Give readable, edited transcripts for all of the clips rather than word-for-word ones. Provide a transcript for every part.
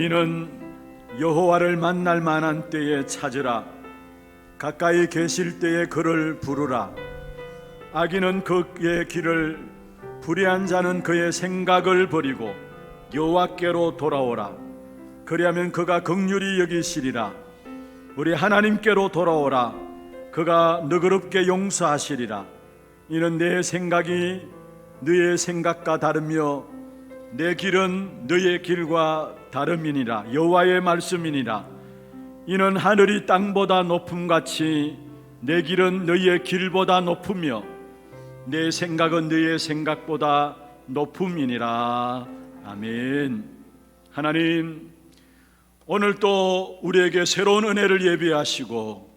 너희는 여호와를 만날 만한 때에 찾으라. 가까이 계실 때에 그를 부르라. 악인은 그의 길을, 불의한 자는 그의 생각을 버리고 여호와께로 돌아오라. 그리하면 그가 긍휼히 여기시리라. 우리 하나님께로 돌아오라. 그가 너그럽게 용서하시리라. 이는 내 생각이 너의 생각과 다르며 내 길은 너의 길과 다름이니라. 여호와의 말씀이니라. 이는 하늘이 땅보다 높음같이 내 길은 너희의 길보다 높으며 내 생각은 너희의 생각보다 높음이니라. 아멘. 하나님, 오늘 또 우리에게 새로운 은혜를 예비하시고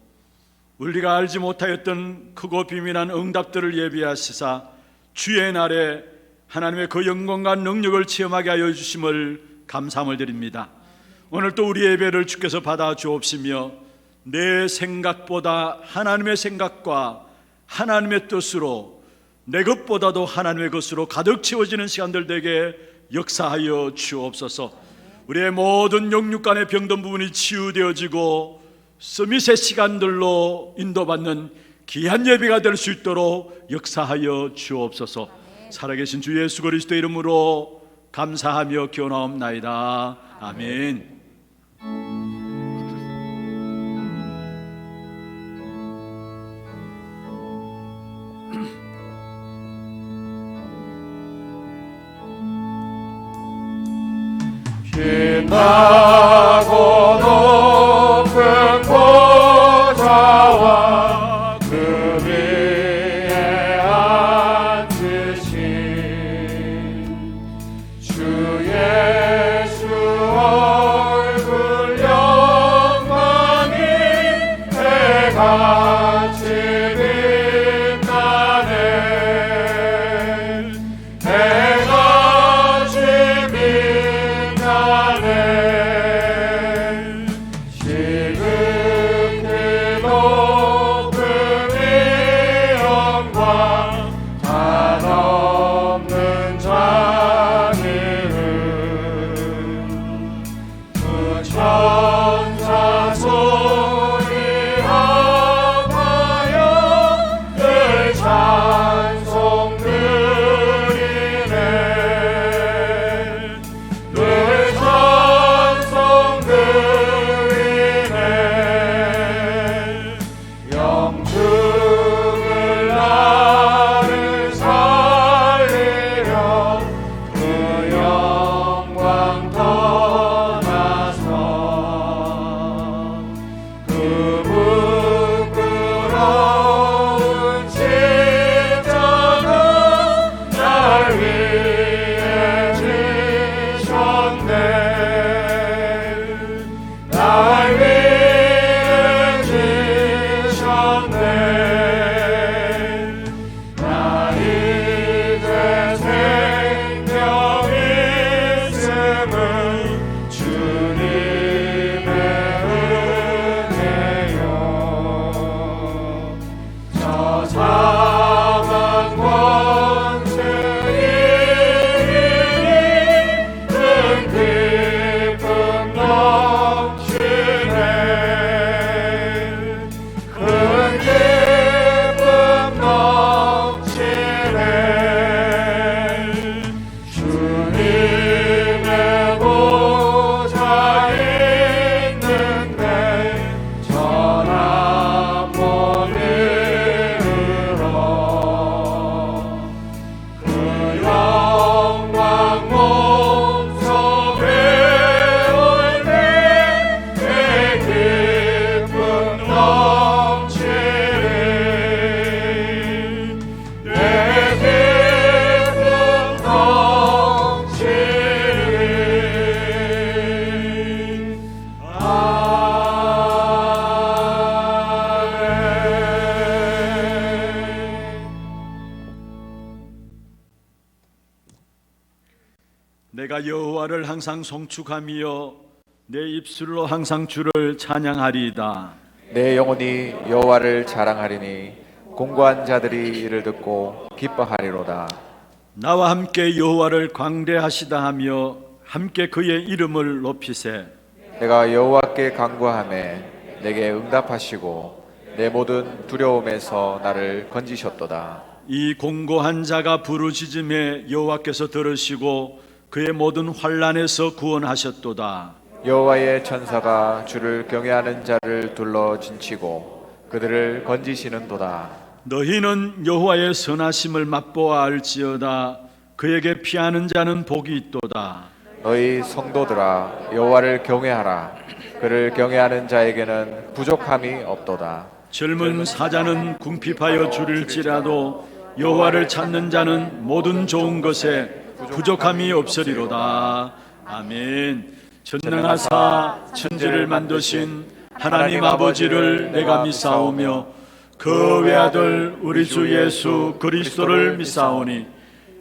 우리가 알지 못하였던 크고 비밀한 응답들을 예비하시사 주의 날에 하나님의 그 영광과 능력을 체험하게 하여 주심을 감사함을 드립니다. 오늘 또 우리 예배를 주께서 받아 주옵시며 내 생각보다 하나님의 생각과 하나님의 뜻으로, 내 것보다도 하나님의 것으로 가득 채워지는 시간들 되게 역사하여 주옵소서. 우리의 모든 영육간의 병든 부분이 치유되어지고 서밋의 시간들로 인도받는 귀한 예배가 될 수 있도록 역사하여 주옵소서. 살아계신 주 예수 그리스도의 이름으로 감사하며 기원하옵나이다. 아멘. 빛나고 높은 보좌와 그 위에 앉으신 주 예수 얼굴 영광이 해같이 빛나네. 해같이 빛나네. 지극히 높은 이 영광 한없는 자비를 그 천사 소리하여 늘 찬송 드리네. 늘 찬송 드리네. 영죽을 나를 살리려 그 영광 떠나서 그 부끄러운 십자가 날 위해 지셨네. 날 위해 지셨네. 나 이제 생명이 있음은 주님의 은혜요. 저 사망 권세 이기니 큰 기쁨 넘치네. 큰 기쁨 넘치네. 주님의 보좌 있는데 전함 못 이르러 그 영광 몸속에 올 때 내 기쁨 넘치리. 내 기쁨 넘치리. 내가 여호와를 항상 송축하며 내 입술로 항상 주를 찬양하리이다. 내 영혼이 여호와를 자랑하리니 공고한 자들이 이를 듣고 기뻐하리로다. 나와 함께 여호와를 광대하시다 하며 함께 그의 이름을 높이세. 내가 여호와께 간구하매 내게 응답하시고 내 모든 두려움에서 나를 건지셨도다. 이 공고한 자가 부르짖음에 여호와께서 들으시고 그의 모든 환난에서 구원하셨도다. 여호와의 천사가 주를 경외하는 자를 둘러 진치고 그들을 건지시는도다. 너희는 여호와의 선하심을 맛보아 알지어다. 그에게 피하는 자는 복이 있도다. 너희 성도들아 여호와를 경외하라. 그를 경외하는 자에게는 부족함이 없도다. 젊은 사자는 궁핍하여 줄일지라도 여호와를 찾는 자는 모든 좋은 것에 부족함이 없으리로다. 아멘. 전능하사 천지를 만드신 하나님 아버지를 내가 믿사오며 그 외아들 우리 주 예수 그리스도를 믿사오니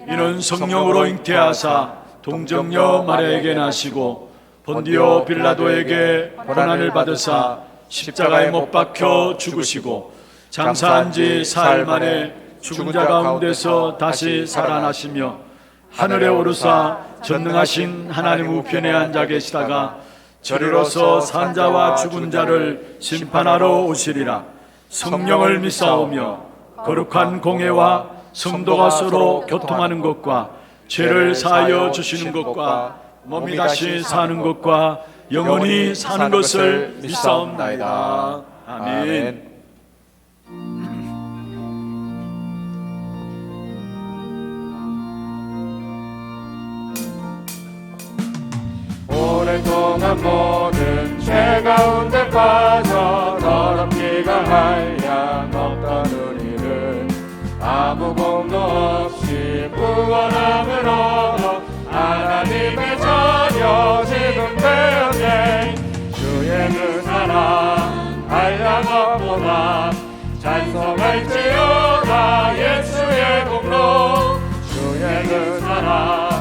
이는 성령으로 잉태하사 동정녀 마리아에게 나시고 본디오 빌라도에게 고난을 받으사 십자가에 못 박혀 죽으시고 장사한 지 사흘 만에 죽은 자 가운데서 다시 살아나시며 하늘에 오르사 전능하신 하나님 우편에 앉아 계시다가 저리로서 산자와 죽은 자를 심판하러 오시리라. 성령을 믿사오며 거룩한 공회와 성도가 서로 교통하는 것과 죄를 사하여 주시는 것과 몸이 다시 사는 것과 영원히 사는 것을 믿사옵나이다. 아멘. 오랫동안 모든 죄 가운데 빠져 더럽기가 한량 없던 우리를 아무 공로 없이 구원함을 얻어 하나님의 자녀 지금 되었네. 주의 그 사랑 한량 없도다. 찬송할지어다 예수의 공로. 주의 그 사랑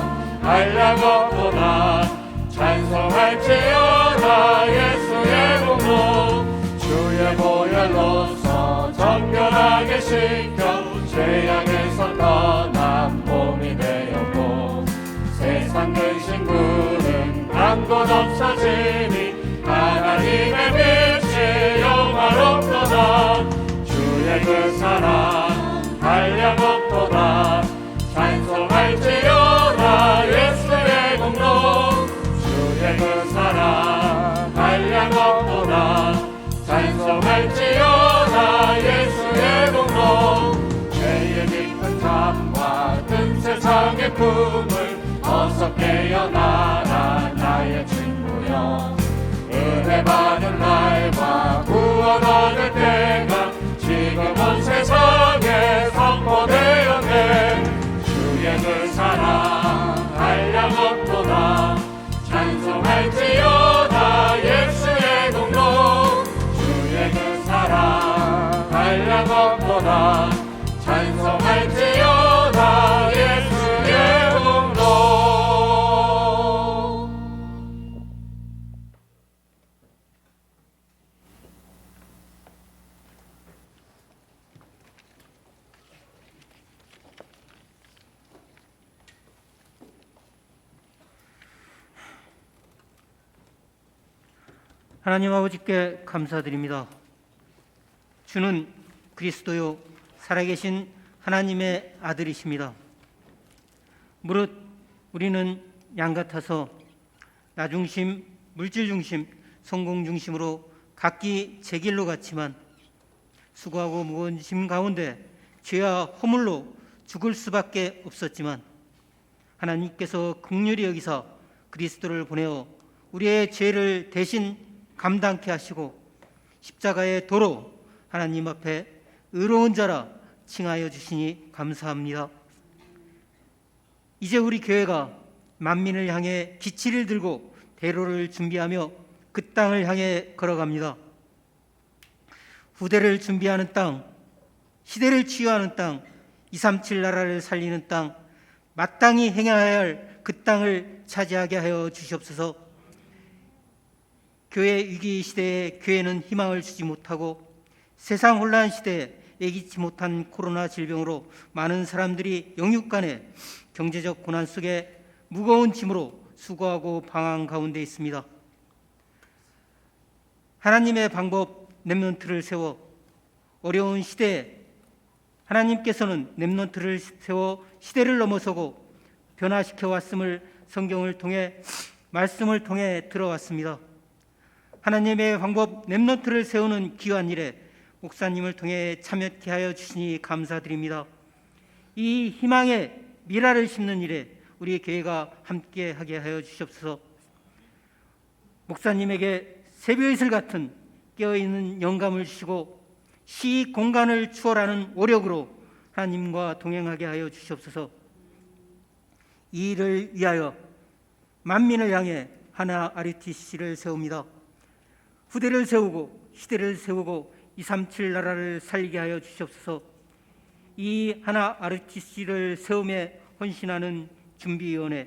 한량 없도다. 찬송할지어다 예수의 공로. 주의 보혈로서 정결하게 씻겨 죄악에서 떠난 몸이 되었고 세상 근심구는 한 곳 없어지니 하나님의 빛이 영화롭도다. 주의 그 사랑 한량 없도다. 찬송할지어다 예수의 공로. 주의 그 사랑 한량 없도다. 찬송할지어다 예수의 공로. 죄의 깊은 잠과 든 세상의 꿈을 어서 깨어나라 나의 친구여. 은혜 받은 날과 구원 얻을 때가 지금 온 세상에 선포되었네. 주의 그 사랑 한량 없도다. 찬송할지어다 예수의 공로. 주의 그 사랑 한량 없도다. 찬송할지어다 예수의 공로. 하나님 아버지께 감사드립니다. 주는 그리스도요 살아계신 하나님의 아들이십니다. 무릇 우리는 양 같아서 나 중심, 물질 중심, 성공 중심으로 각기 제 길로 갔지만 수고하고 무거운 짐 가운데 죄와 허물로 죽을 수밖에 없었지만 하나님께서 긍휼히 여기사 그리스도를 보내어 우리의 죄를 대신 감당케 하시고 십자가의 도로 하나님 앞에 의로운 자라 칭하여 주시니 감사합니다. 이제 우리 교회가 만민을 향해 기치를 들고 대로를 준비하며 그 땅을 향해 걸어갑니다. 후대를 준비하는 땅, 시대를 치유하는 땅, 237 나라를 살리는 땅, 마땅히 행해야 할 그 땅을 차지하게 하여 주시옵소서. 교회 위기 시대에 교회는 희망을 주지 못하고 세상 혼란 시대에 예기치 못한 코로나 질병으로 많은 사람들이 영육간에 경제적 고난 속에 무거운 짐으로 수고하고 방황 가운데 있습니다. 하나님의 방법 렘넌트를 세워 어려운 시대에 하나님께서는 렘넌트를 세워 시대를 넘어서고 변화시켜 왔음을 성경을 통해 말씀을 통해 들어왔습니다. 하나님의 방법 렘넌트를 세우는 귀한 일에 목사님을 통해 참여케 하여 주시니 감사드립니다. 이 희망의 미라를 심는 일에 우리 교회가 함께 하게 하여 주시옵소서. 목사님에게 새벽이슬 같은 깨어있는 영감을 주시고 시 공간을 추월하는 오력으로 하나님과 동행하게 하여 주시옵소서. 이 일을 위하여 만민을 향해 하나 RUTC를 세웁니다. 후대를 세우고 시대를 세우고 237 나라를 살리게 하여 주시옵소서. 이 하나 RUTC를 세움에 헌신하는 준비위원회,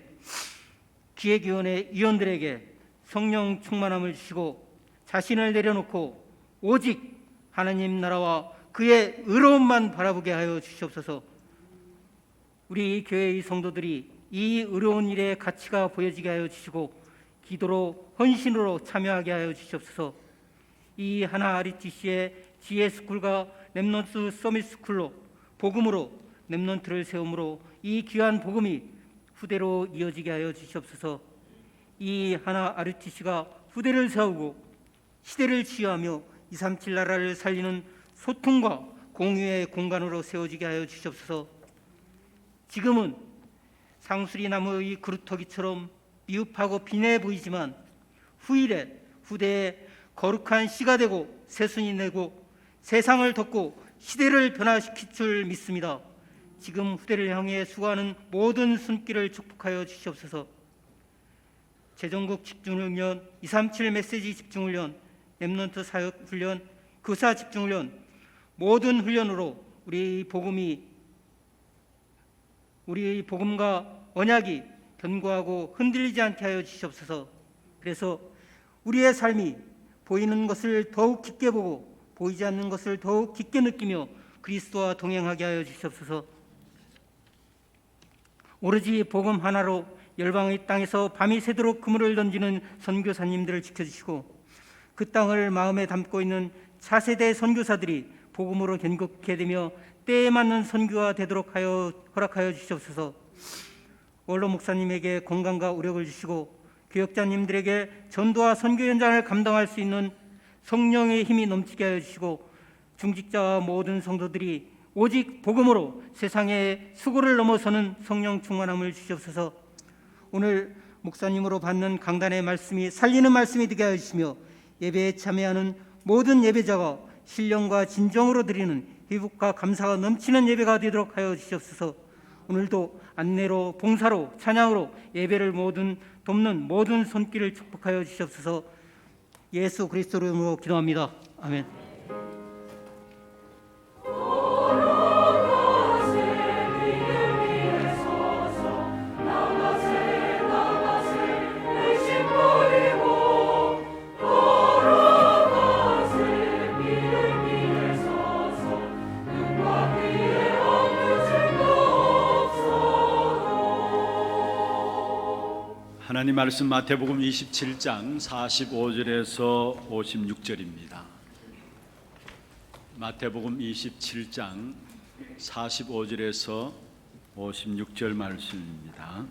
기획위원회 위원들에게 성령 충만함을 주시고 자신을 내려놓고 오직 하나님 나라와 그의 의로움만 바라보게 하여 주시옵소서. 우리 교회의 성도들이 이 의로운 일의 가치가 보여지게 하여 주시고 기도로 헌신으로 참여하게 하여 주시옵소서. 이 하나 RUTC의 지혜스쿨과 렘넌트 서밋스쿨로 복음으로 렘넌트를 세움으로 이 귀한 복음이 후대로 이어지게 하여 주시옵소서. 이 하나 RUTC가 후대를 세우고 시대를 치유하며 237 나라를 살리는 소통과 공유의 공간으로 세워지게 하여 주시옵소서. 지금은 상수리 나무의 그루터기처럼 미흡하고 빈해 보이지만 후일에 후대에 거룩한 씨가 되고 새순이 내고 세상을 덮고 시대를 변화시킬 줄 믿습니다. 지금 후대를 향해 수고하는 모든 손길을 축복하여 주시옵소서. 재정국 집중훈련, 237 메시지 집중훈련, 렘넌트 사역 훈련, 교사 집중훈련, 모든 훈련으로 우리의 복음과 언약이 견고하고 흔들리지 않게 하여 주시옵소서. 그래서 우리의 삶이 보이는 것을 더욱 깊게 보고 보이지 않는 것을 더욱 깊게 느끼며 그리스도와 동행하게 하여 주시옵소서. 오로지 복음 하나로 열방의 땅에서 밤이 새도록 그물을 던지는 선교사님들을 지켜주시고 그 땅을 마음에 담고 있는 차세대 선교사들이 복음으로 견고케 되며 때에 맞는 선교가 되도록 하여 허락하여 주시옵소서. 원로 목사님에게 건강과 우력을 주시고 교역자님들에게 전도와 선교 현장을 감당할 수 있는 성령의 힘이 넘치게 하여 주시고 중직자와 모든 성도들이 오직 복음으로 세상의 수고를 넘어서는 성령 충만함을 주시옵소서. 오늘 목사님으로 받는 강단의 말씀이 살리는 말씀이 되게 하여 주시며 예배에 참여하는 모든 예배자가 신령과 진정으로 드리는 회복과 감사가 넘치는 예배가 되도록 하여 주시옵소서. 오늘도 안내로 봉사로 찬양으로 예배를 돕는 모든 손길을 축복하여 주시옵소서. 예수 그리스도로 이름으로 기도합니다. 아멘. 하나님 말씀 마태복음 27장 45절에서 56절입니다. 마태복음 27장 45절에서 56절 말씀입니다.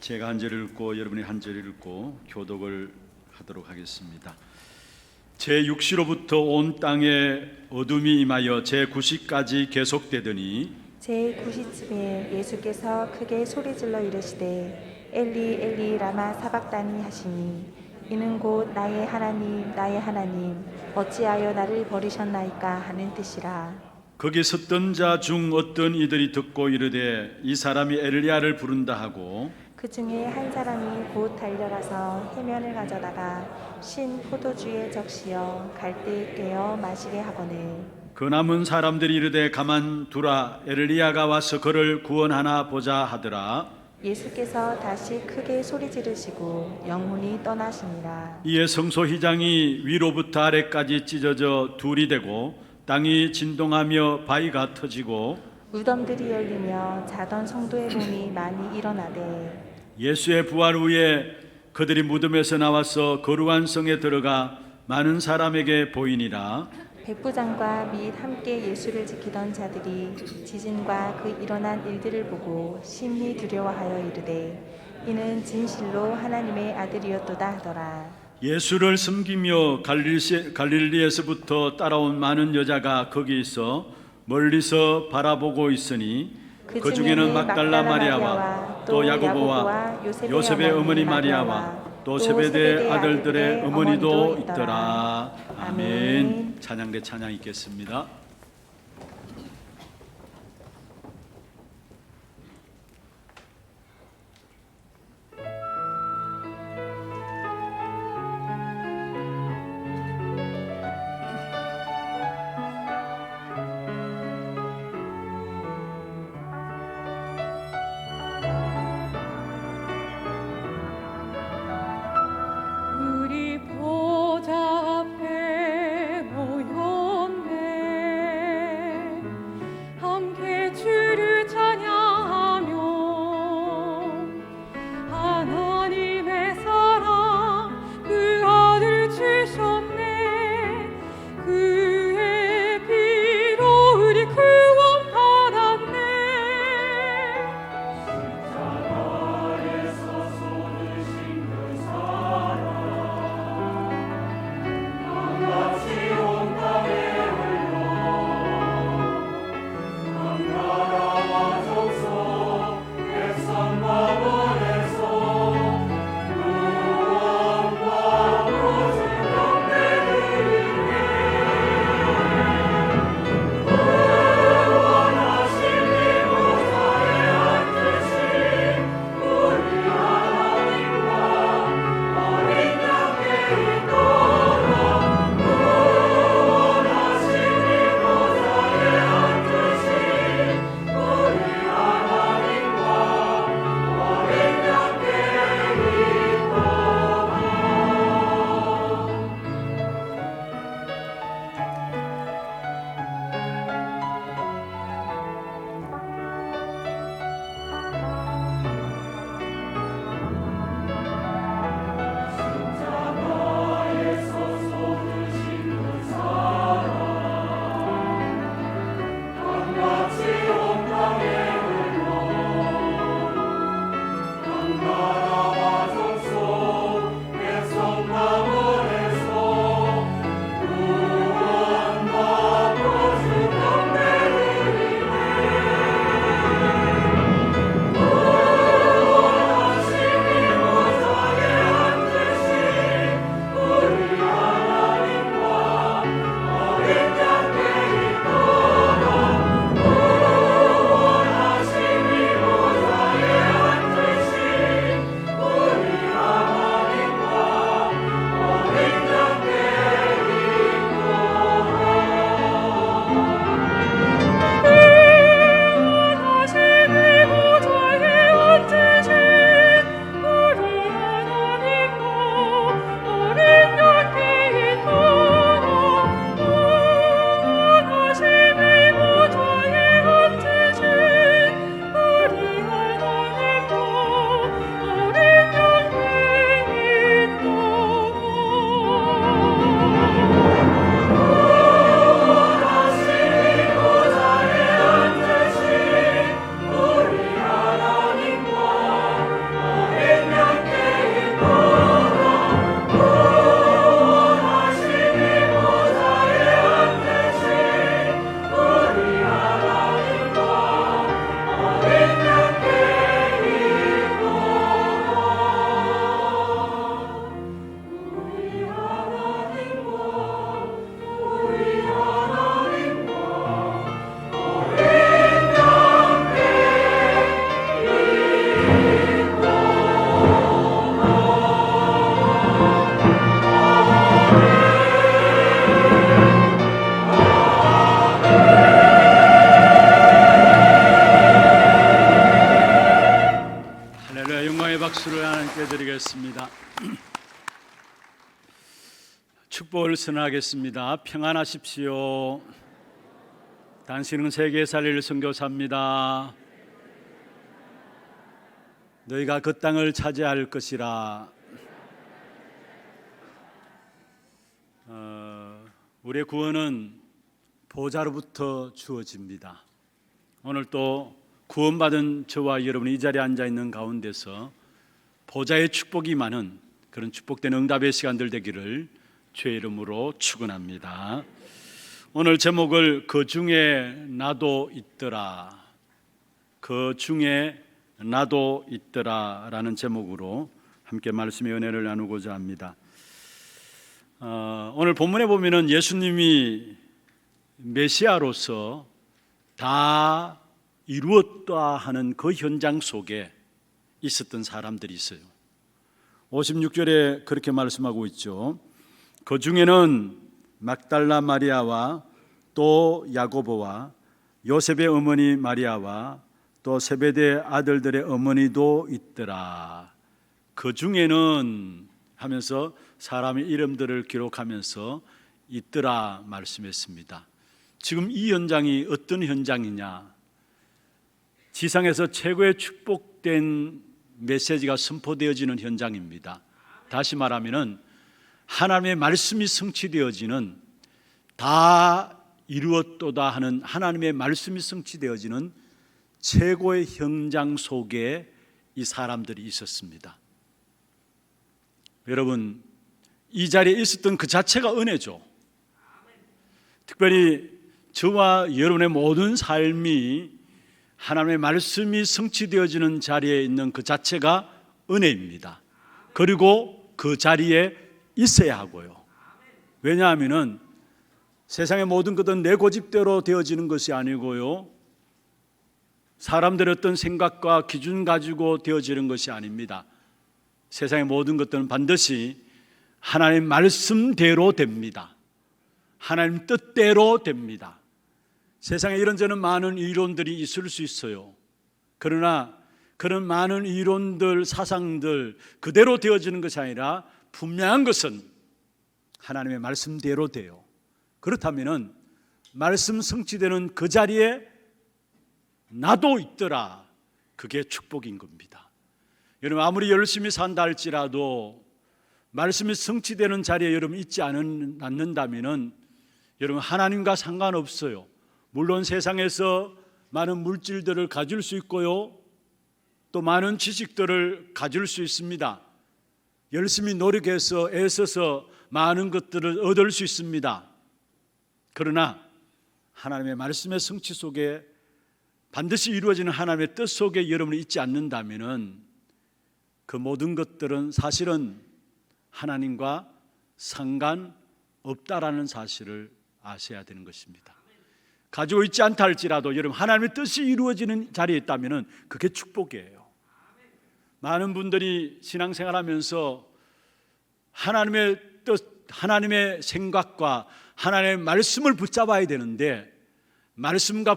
제가 한 절 읽고 여러분이 한 절 읽고 교독을 하도록 하겠습니다. 제6시로부터 온 땅에 어둠이 임하여 제9시까지 계속되더니 제9시쯤에 예수께서 크게 소리질러 이르시되 엘리 엘리 라마 사박다니 하시니 이는 곧 나의 하나님 어찌하여 나를 버리셨나이까 하는 뜻이라. 거기 섰던 자 중 어떤 이들이 듣고 이르되 이 사람이 엘리야를 부른다 하고 그 중에 한 사람이 곧 달려가서 해면을 가져다가 신 포도주에 적시어 갈대에 꿰어 마시게 하거늘 그 남은 사람들이 이르되 가만두라 엘리야가 와서 그를 구원하나 보자 하더라. 예수께서 다시 크게 소리 지르시고 영혼이 떠나시니라. 이에 성소 휘장이 위로부터 아래까지 찢어져 둘이 되고 땅이 진동하며 바위가 터지고 무덤들이 열리며 자던 성도의 몸이 많이 일어나되 예수의 부활 후에 그들이 무덤에서 나와서 거룩한 성에 들어가 많은 사람에게 보이니라. 백부장과 및 함께 예수를 지키던 자들이 지진과 그 일어난 일들을 보고 심히 두려워하여 이르되 이는 진실로 하나님의 아들이었도다 하더라. 예수를 섬기며 갈릴리에서부터 따라온 많은 여자가 거기 있어 멀리서 바라보고 있으니 그 중에는 막달라 마리아와 또 야고보와 요셉의 어머니 마리아와 또 세베대 아들들의 어머니도 있더라. 아멘. 찬양대 찬양 있겠습니다. 우리 보좌 앞에 모였네. 함께 주를 찬양하며 하나님의 사랑 그 아들 주셨네. 그의 피로 우리 구원 받았네. 박수를 하나님께 드리겠습니다. 축복을 선언하겠습니다. 평안하십시오. 당신은 세계 살릴 선교사입니다. 너희가 그 땅을 차지할 것이라. 우리의 구원은 보좌로부터 주어집니다. 오늘 또 구원받은 저와 여러분이 이 자리에 앉아 있는 가운데서 보좌의 축복이 많은 그런 축복된 응답의 시간들 되기를 주의 이름으로 축원합니다. 오늘 제목을 그 중에 나도 있더라, 그 중에 나도 있더라 라는 제목으로 함께 말씀의 은혜를 나누고자 합니다. 오늘 본문에 보면은 예수님이 메시아로서 다 이루었다 하는 그 현장 속에 있었던 사람들이 있어요. 56절에 그렇게 말씀하고 있죠. 그 중에는 막달라 마리아와 또 야고보와 요셉의 어머니 마리아와 또 세베대 아들들의 어머니도 있더라. 그 중에는 하면서 사람의 이름들을 기록하면서 있더라 말씀했습니다. 지금 이 현장이 어떤 현장이냐? 지상에서 최고의 축복된 메시지가 선포되어지는 현장입니다. 다시 말하면은 하나님의 말씀이 성취되어지는, 다 이루었도다 하는 하나님의 말씀이 성취되어지는 최고의 현장 속에 이 사람들이 있었습니다. 여러분, 이 자리에 있었던 그 자체가 은혜죠. 특별히 저와 여러분의 모든 삶이 하나님의 말씀이 성취되어지는 자리에 있는 그 자체가 은혜입니다. 그리고 그 자리에 있어야 하고요. 왜냐하면 세상의 모든 것은 내 고집대로 되어지는 것이 아니고요, 사람들의 어떤 생각과 기준 가지고 되어지는 것이 아닙니다. 세상의 모든 것들은 반드시 하나님 말씀대로 됩니다. 하나님 뜻대로 됩니다. 세상에 이런저런 많은 이론들이 있을 수 있어요. 그러나 그런 많은 이론들, 사상들 그대로 되어지는 것이 아니라 분명한 것은 하나님의 말씀대로 돼요. 그렇다면 말씀 성취되는 그 자리에 나도 있더라, 그게 축복인 겁니다. 여러분, 아무리 열심히 산다 할지라도 말씀이 성취되는 자리에 여러분 있지 않는다면 여러분 하나님과 상관없어요. 물론 세상에서 많은 물질들을 가질 수 있고요, 또 많은 지식들을 가질 수 있습니다. 열심히 노력해서 애써서 많은 것들을 얻을 수 있습니다. 그러나 하나님의 말씀의 성취 속에 반드시 이루어지는 하나님의 뜻 속에 여러분이 있지 않는다면 그 모든 것들은 사실은 하나님과 상관없다라는 사실을 아셔야 되는 것입니다. 가지고 있지 않다 할지라도 여러분 하나님의 뜻이 이루어지는 자리에 있다면 그게 축복이에요. 많은 분들이 신앙생활하면서 하나님의 뜻, 하나님의 생각과 하나님의 말씀을 붙잡아야 되는데 말씀과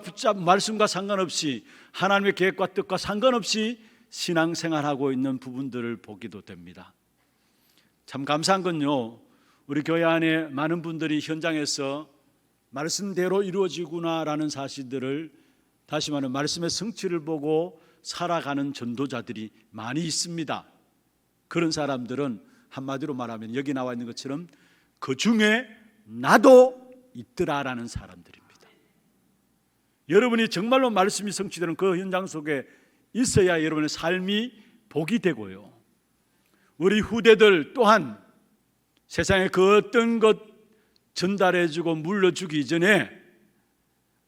상관없이, 하나님의 계획과 뜻과 상관없이 신앙생활하고 있는 부분들을 보기도 됩니다. 참 감사한 건요, 우리 교회 안에 많은 분들이 현장에서 말씀대로 이루어지구나라는 사실들을, 다시 말하면 말씀의 성취를 보고 살아가는 전도자들이 많이 있습니다. 그런 사람들은 한마디로 말하면 여기 나와 있는 것처럼 그 중에 나도 있더라라는 사람들입니다. 여러분이 정말로 말씀이 성취되는 그 현장 속에 있어야 여러분의 삶이 복이 되고요, 우리 후대들 또한 세상에 그 어떤 것 전달해주고 물려주기 전에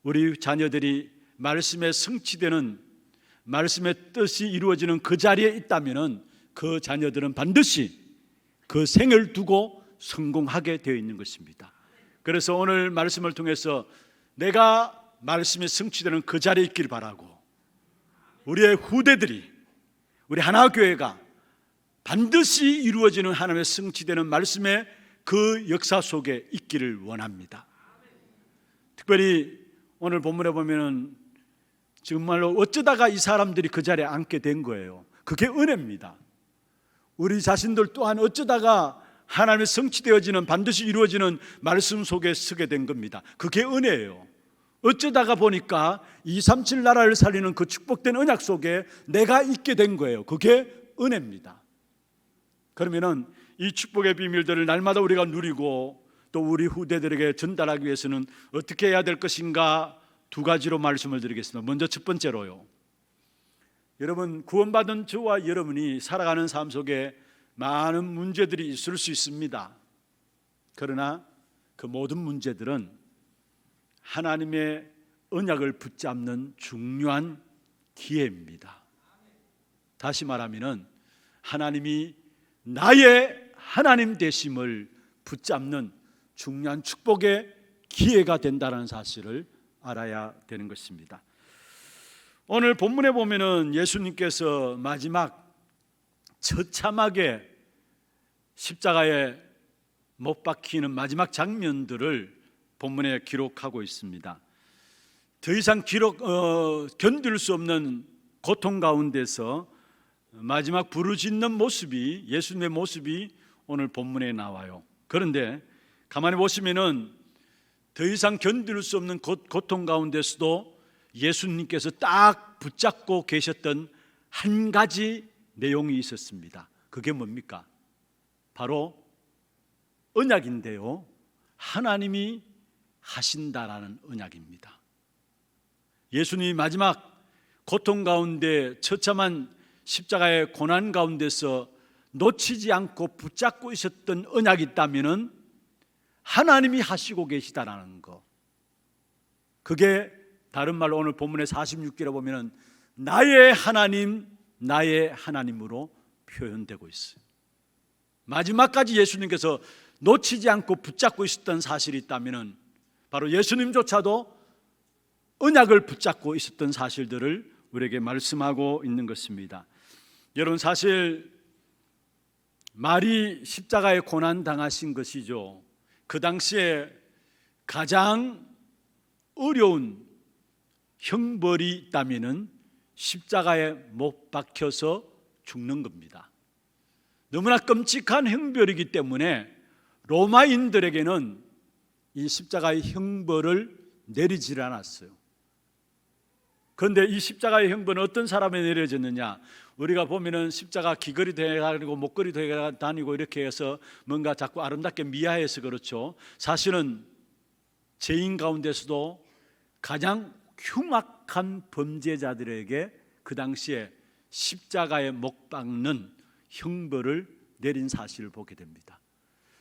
우리 자녀들이 말씀에 성취되는, 말씀의 뜻이 이루어지는 그 자리에 있다면 그 자녀들은 반드시 그 생을 두고 성공하게 되어 있는 것입니다. 그래서 오늘 말씀을 통해서 내가 말씀이 성취되는 그 자리에 있길 바라고, 우리의 후대들이, 우리 하나교회가 반드시 이루어지는 하나님의 성취되는 말씀의 그 역사 속에 있기를 원합니다. 특별히 오늘 본문에 보면은 정말로 어쩌다가 이 사람들이 그 자리에 앉게 된 거예요. 그게 은혜입니다. 우리 자신들 또한 어쩌다가 하나님의 성취되어지는, 반드시 이루어지는 말씀 속에 서게 된 겁니다. 그게 은혜예요. 어쩌다가 보니까 237 나라를 살리는 그 축복된 언약 속에 내가 있게 된 거예요. 그게 은혜입니다. 그러면은 이 축복의 비밀들을 날마다 우리가 누리고 또 우리 후대들에게 전달하기 위해서는 어떻게 해야 될 것인가, 두 가지로 말씀을 드리겠습니다. 먼저 첫 번째로요, 여러분, 구원받은 저와 여러분이 살아가는 삶 속에 많은 문제들이 있을 수 있습니다. 그러나 그 모든 문제들은 하나님의 언약을 붙잡는 중요한 기회입니다. 다시 말하면 하나님이 나의 하나님 되심을 붙잡는 중요한 축복의 기회가 된다는 사실을 알아야 되는 것입니다. 오늘 본문에 보면은 예수님께서 마지막 처참하게 십자가에 못 박히는 마지막 장면들을 본문에 기록하고 있습니다. 더 이상 견딜 수 없는 고통 가운데서 마지막 부르짖는 모습이, 예수님의 모습이 오늘 본문에 나와요. 그런데 가만히 보시면은 더 이상 견딜 수 없는 고통 가운데서도 예수님께서 딱 붙잡고 계셨던 한 가지 내용이 있었습니다. 그게 뭡니까? 바로 언약인데요, 하나님이 하신다라는 언약입니다. 예수님이 마지막 고통 가운데 처참한 십자가의 고난 가운데서 놓치지 않고 붙잡고 있었던 언약이 있다면 하나님이 하시고 계시다라는 거, 그게 다른 말로 오늘 본문의 46절에 보면 나의 하나님, 나의 하나님으로 표현되고 있어요. 마지막까지 예수님께서 놓치지 않고 붙잡고 있었던 사실이 있다면 바로 예수님조차도 언약을 붙잡고 있었던 사실들을 우리에게 말씀하고 있는 것입니다. 여러분, 사실 말이 십자가에 고난 당하신 것이죠. 그 당시에 가장 어려운 형벌이 있다면은 십자가에 못 박혀서 죽는 겁니다. 너무나 끔찍한 형벌이기 때문에 로마인들에게는 이 십자가의 형벌을 내리질 않았어요. 그런데 이 십자가의 형벌은 어떤 사람에 내려졌느냐? 우리가 보면은 십자가 귀걸이도 해가지고 목걸이도 해다니고 이렇게 해서 뭔가 자꾸 아름답게 미화해서 그렇죠. 사실은 죄인 가운데서도 가장 흉악한 범죄자들에게 그 당시에 십자가에 못 박는 형벌을 내린 사실을 보게 됩니다.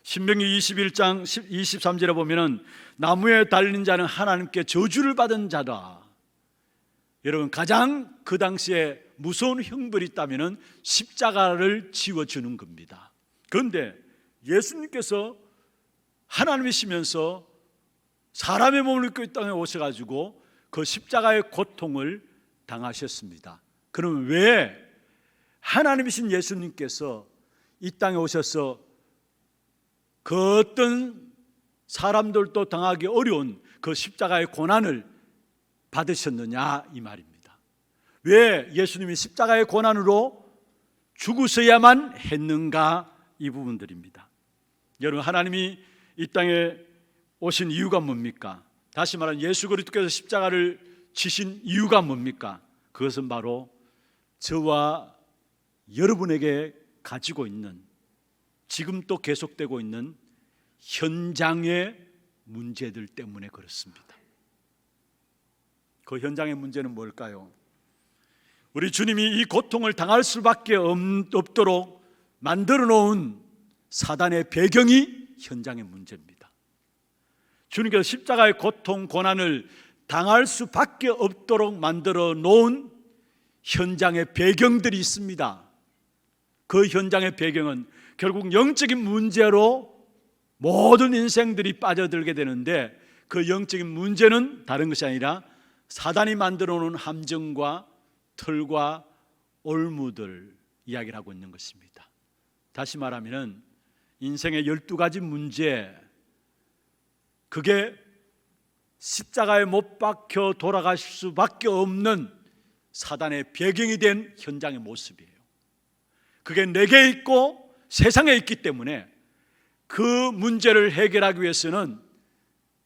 신명기 21장 23절에 보면은 나무에 달린 자는 하나님께 저주를 받은 자다. 여러분, 가장 그 당시에 무서운 형벌이 있다면은 십자가를 지워주는 겁니다. 그런데 예수님께서 하나님이시면서 사람의 몸을 입고 이 땅에 오셔가지고 그 십자가의 고통을 당하셨습니다. 그러면 왜 하나님이신 예수님께서 이 땅에 오셔서 그 어떤 사람들도 당하기 어려운 그 십자가의 고난을 받으셨느냐, 이 말입니다. 왜 예수님이 십자가의 고난으로 죽으셔야만 했는가, 이 부분들입니다. 여러분, 하나님이 이 땅에 오신 이유가 뭡니까? 다시 말하면 예수 그리스도께서 십자가를 지신 이유가 뭡니까? 그것은 바로 저와 여러분에게 가지고 있는, 지금 또 계속되고 있는 현장의 문제들 때문에 그렇습니다. 그 현장의 문제는 뭘까요? 우리 주님이 이 고통을 당할 수밖에 없도록 만들어 놓은 사단의 배경이 현장의 문제입니다. 주님께서 십자가의 고통, 고난을 당할 수밖에 없도록 만들어 놓은 현장의 배경들이 있습니다. 그 현장의 배경은 결국 영적인 문제로 모든 인생들이 빠져들게 되는데, 그 영적인 문제는 다른 것이 아니라 사단이 만들어 놓은 함정과 틀과 올무들 이야기를 하고 있는 것입니다. 다시 말하면 인생의 12가지 문제, 그게 십자가에 못 박혀 돌아갈 수밖에 없는 사단의 배경이 된 현장의 모습이에요. 그게 내게 있고 세상에 있기 때문에 그 문제를 해결하기 위해서는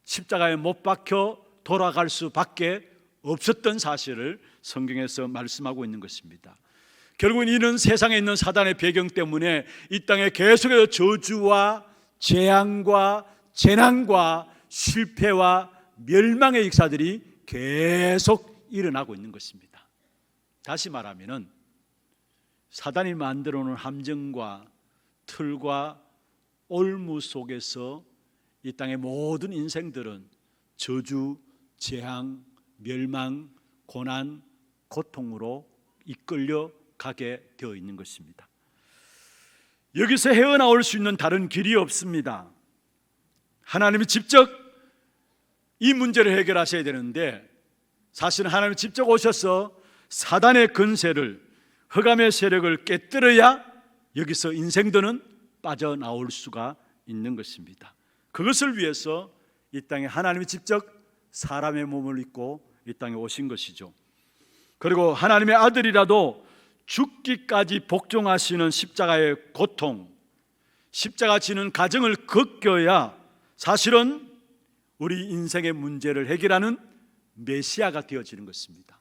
십자가에 못 박혀 돌아갈 수밖에 없었던 사실을 성경에서 말씀하고 있는 것입니다. 결국은 이는 세상에 있는 사단의 배경 때문에 이 땅에 계속해서 저주와 재앙과 재난과 실패와 멸망의 역사들이 계속 일어나고 있는 것입니다. 다시 말하면 사단이 만들어 놓은 함정과 틀과 올무 속에서 이 땅의 모든 인생들은 저주, 재앙, 멸망, 고난, 고통으로 이끌려 가게 되어 있는 것입니다. 여기서 헤어나올 수 있는 다른 길이 없습니다. 하나님이 직접 이 문제를 해결하셔야 되는데 사실은 하나님이 직접 오셔서 사단의 근세를, 흑암의 세력을 깨뜨려야 여기서 인생들은 빠져나올 수가 있는 것입니다. 그것을 위해서 이 땅에 하나님이 직접 사람의 몸을 입고 이 땅에 오신 것이죠. 그리고 하나님의 아들이라도 죽기까지 복종하시는 십자가의 고통, 십자가 지는 과정을 겪어야 사실은 우리 인생의 문제를 해결하는 메시아가 되어지는 것입니다.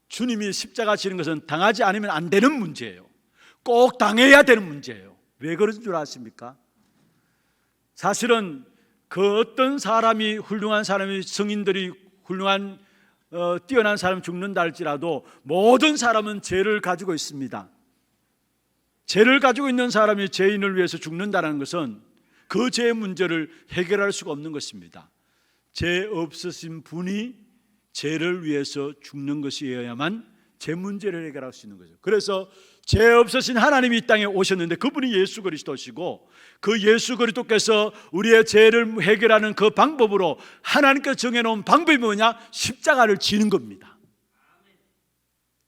주님이 십자가 지는 것은 당하지 않으면 안 되는 문제예요. 꼭 당해야 되는 문제예요. 왜 그런 줄 아십니까? 사실은 그 어떤 사람이, 훌륭한 사람이, 성인들이 훌륭한 뛰어난 사람 죽는다 할지라도 모든 사람은 죄를 가지고 있습니다. 죄를 가지고 있는 사람이 죄인을 위해서 죽는다는 것은 그 죄의 문제를 해결할 수가 없는 것입니다. 죄 없으신 분이 죄를 위해서 죽는 것이어야만 죄 문제를 해결할 수 있는 거죠. 그래서 죄 없으신 하나님이 이 땅에 오셨는데 그분이 예수 그리스도시고 그 예수 그리스도께서 우리의 죄를 해결하는 그 방법으로 하나님께서 정해놓은 방법이 뭐냐? 십자가를 지는 겁니다.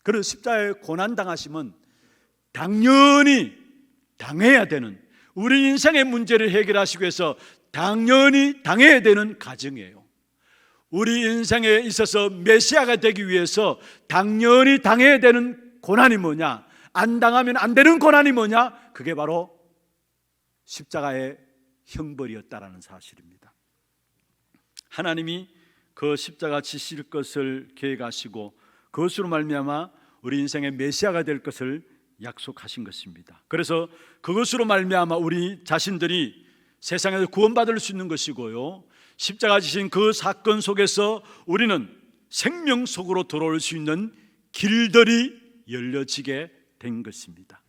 그래서 십자가에 고난당하시면 당연히 당해야 되는, 우리 인생의 문제를 해결하시기 위해서 당연히 당해야 되는 과정이에요. 우리 인생에 있어서 메시아가 되기 위해서 당연히 당해야 되는 고난이 뭐냐? 안 당하면 안 되는 고난이 뭐냐? 그게 바로 십자가의 형벌이었다라는 사실입니다. 하나님이 그 십자가 지실 것을 계획하시고 그것으로 말미암아 우리 인생의 메시아가 될 것을 약속하신 것입니다. 그래서 그것으로 말미암아 우리 자신들이 세상에서 구원받을 수 있는 것이고요, 십자가 지신 그 사건 속에서 우리는 생명 속으로 들어올 수 있는 길들이 열려지게 된 것입니다.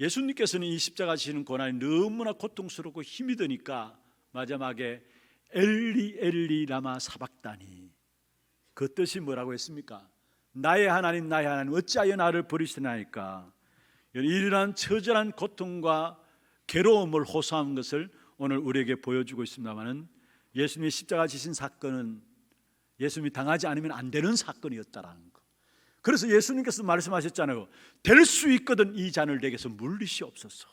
예수님께서는 이 십자가 지시는 고난이 너무나 고통스럽고 힘이 드니까 마지막에 엘리 엘리 라마 사박다니, 그 뜻이 뭐라고 했습니까? 나의 하나님 나의 하나님 어찌하여 나를 버리시나이까. 이러한 처절한 고통과 괴로움을 호소한 것을 오늘 우리에게 보여주고 있습니다마는 예수님이 십자가 지신 사건은 예수님이 당하지 않으면 안 되는 사건이었다라는 것. 그래서 예수님께서 말씀하셨잖아요. 될 수 있거든 이 잔을 내게서 물리시옵소서.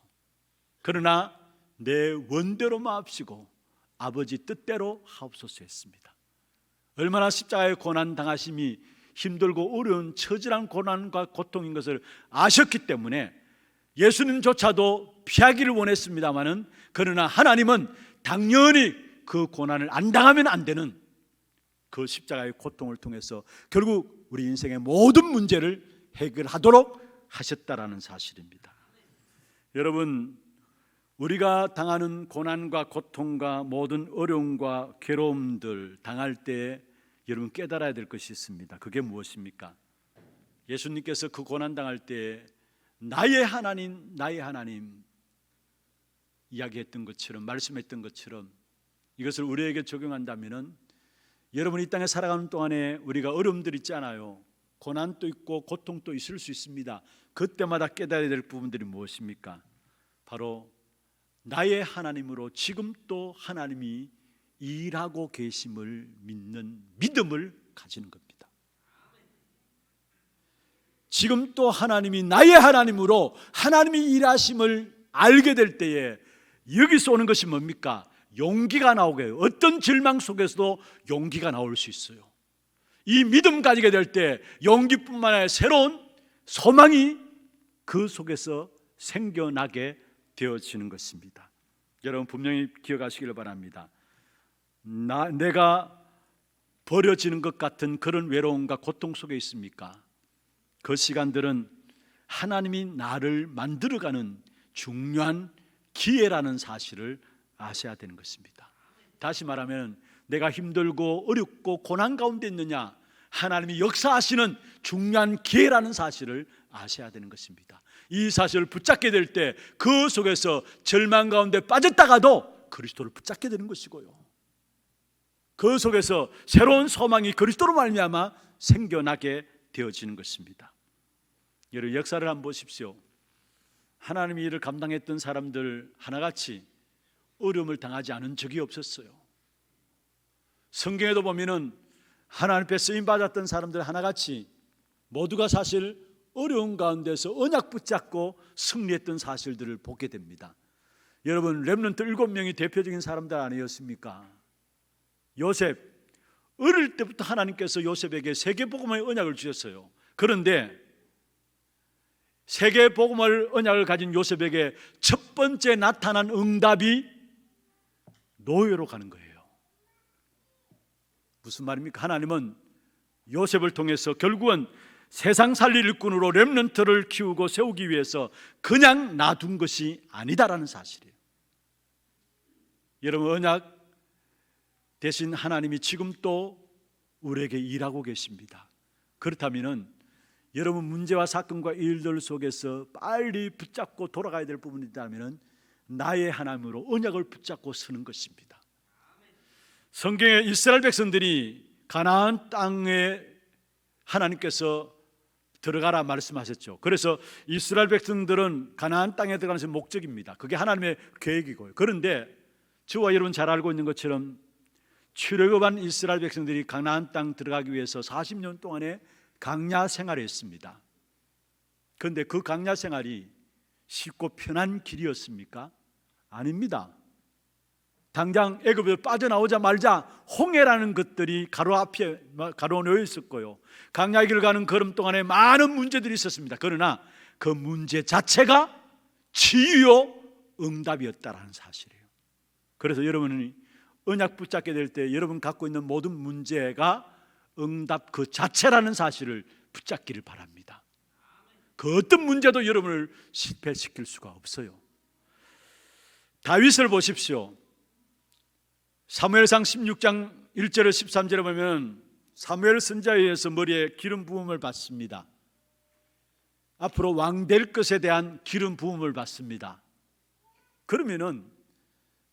그러나 내 원대로 마옵시고 아버지 뜻대로 하옵소서 했습니다. 얼마나 십자가의 고난 당하심이 힘들고 어려운 처절한 고난과 고통인 것을 아셨기 때문에 예수님조차도 피하기를 원했습니다마는, 그러나 하나님은 당연히 그 고난을 안 당하면 안 되는 그 십자가의 고통을 통해서 결국 우리 인생의 모든 문제를 해결하도록 하셨다라는 사실입니다. 여러분, 우리가 당하는 고난과 고통과 모든 어려움과 괴로움들 당할 때 여러분 깨달아야 될 것이 있습니다. 그게 무엇입니까? 예수님께서 그 고난 당할 때 나의 하나님 나의 하나님 이야기했던 것처럼, 말씀했던 것처럼 이것을 우리에게 적용한다면은 여러분 이 땅에 살아가는 동안에 우리가 어려움들 있잖아요. 고난도 있고 고통도 있을 수 있습니다. 그때마다 깨달아야 될 부분들이 무엇입니까? 바로 나의 하나님으로 지금 또 하나님이 일하고 계심을 믿는 믿음을 가지는 겁니다. 지금 또 하나님이 나의 하나님으로 하나님이 일하심을 알게 될 때에 여기서 오는 것이 뭡니까? 용기가 나오게 해요. 어떤 절망 속에서도 용기가 나올 수 있어요. 이 믿음 가지게 될 때 용기뿐만 아니라 새로운 소망이 그 속에서 생겨나게 되어지는 것입니다. 여러분 분명히 기억하시기를 바랍니다. 내가 버려지는 것 같은 그런 외로움과 고통 속에 있습니까? 그 시간들은 하나님이 나를 만들어가는 중요한 기회라는 사실을 아셔야 되는 것입니다. 다시 말하면 내가 힘들고 어렵고 고난 가운데 있느냐, 하나님이 역사하시는 중요한 기회라는 사실을 아셔야 되는 것입니다. 이 사실을 붙잡게 될 때 그 속에서 절망 가운데 빠졌다가도 그리스도를 붙잡게 되는 것이고요, 그 속에서 새로운 소망이 그리스도로 말미암아 생겨나게 되어지는 것입니다. 여러분, 역사를 한번 보십시오. 하나님이 이를 감당했던 사람들 하나같이 어려움을 당하지 않은 적이 없었어요. 성경에도 보면은 하나님 앞에 쓰임 받았던 사람들 하나같이 모두가 사실 어려운 가운데서 언약 붙잡고 승리했던 사실들을 보게 됩니다. 여러분, 렘넌트 7명이 대표적인 사람들 아니었습니까? 요셉, 어릴 때부터 하나님께서 요셉에게 세계복음의 언약을 주셨어요. 그런데 세계복음의 언약을 가진 요셉에게 첫 번째 나타난 응답이 노예로 가는 거예요. 무슨 말입니까? 하나님은 요셉을 통해서 결국은 세상 살릴 일꾼으로 렘넌트를 키우고 세우기 위해서 그냥 놔둔 것이 아니다라는 사실이에요. 여러분, 언약 대신 하나님이 지금 또 우리에게 일하고 계십니다. 그렇다면 여러분, 문제와 사건과 일들 속에서 빨리 붙잡고 돌아가야 될 부분이 있다면 나의 하나님으로 언약을 붙잡고 서는 것입니다. 성경에 이스라엘 백성들이 가나안 땅에 하나님께서 들어가라 말씀하셨죠. 그래서 이스라엘 백성들은 가나안 땅에 들어가는 것이 목적입니다. 그게 하나님의 계획이고요. 그런데 저와 여러분 잘 알고 있는 것처럼 출애굽한 이스라엘 백성들이 가나안 땅 들어가기 위해서 40년 동안의 광야 생활을 했습니다. 그런데 그 광야 생활이 쉽고 편한 길이었습니까? 아닙니다. 당장 애굽에서 빠져나오자 말자 홍해라는 것들이 가로 앞에 가로놓여 있었고요, 광야의 길을 가는 걸음 동안에 많은 문제들이 있었습니다. 그러나 그 문제 자체가 치유요 응답이었다라는 사실이에요. 그래서 여러분이 언약 붙잡게 될 때 여러분 갖고 있는 모든 문제가 응답 그 자체라는 사실을 붙잡기를 바랍니다. 그 어떤 문제도 여러분을 실패시킬 수가 없어요. 다윗을 보십시오. 사무엘상 16장 1절에 13절에 보면 사무엘 선지자에 의해서 머리에 기름 부음을 받습니다. 앞으로 왕 될 것에 대한 기름 부음을 받습니다. 그러면은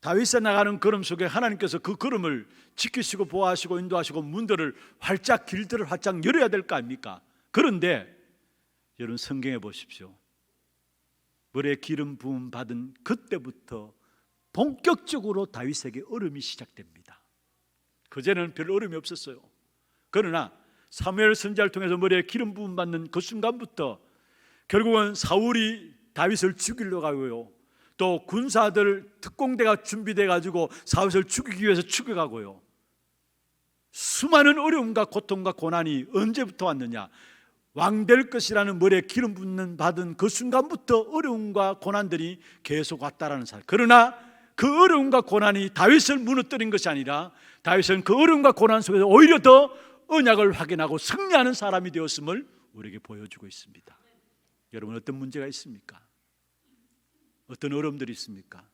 다윗에 나가는 걸음 속에 하나님께서 그 걸음을 지키시고 보호하시고 인도하시고 문들을 활짝 길들을 활짝 열어야 될 거 아닙니까? 그런데 여러분, 성경에 보십시오. 머리에 기름 부음 받은 그때부터 본격적으로 다윗에게 어려움이 시작됩니다. 그전에는 별 어려움이 없었어요. 그러나 사무엘 선지자를 통해서 머리에 기름 부음 받는 그 순간부터 결국은 사울이 다윗을 죽이려고 하고요, 또 군사들 특공대가 준비돼 가지고 사울을 죽이기 위해서 죽여가고요, 수많은 어려움과 고통과 고난이 언제부터 왔느냐? 왕 될 것이라는 머리에 기름 붓는 받은 그 순간부터 어려움과 고난들이 계속 왔다라는 사실. 그러나 그 어려움과 고난이 다윗을 무너뜨린 것이 아니라 다윗은 그 어려움과 고난 속에서 오히려 더 언약을 확인하고 승리하는 사람이 되었음을 우리에게 보여주고 있습니다. 여러분, 어떤 문제가 있습니까? 어떤 어려움들이 있습니까?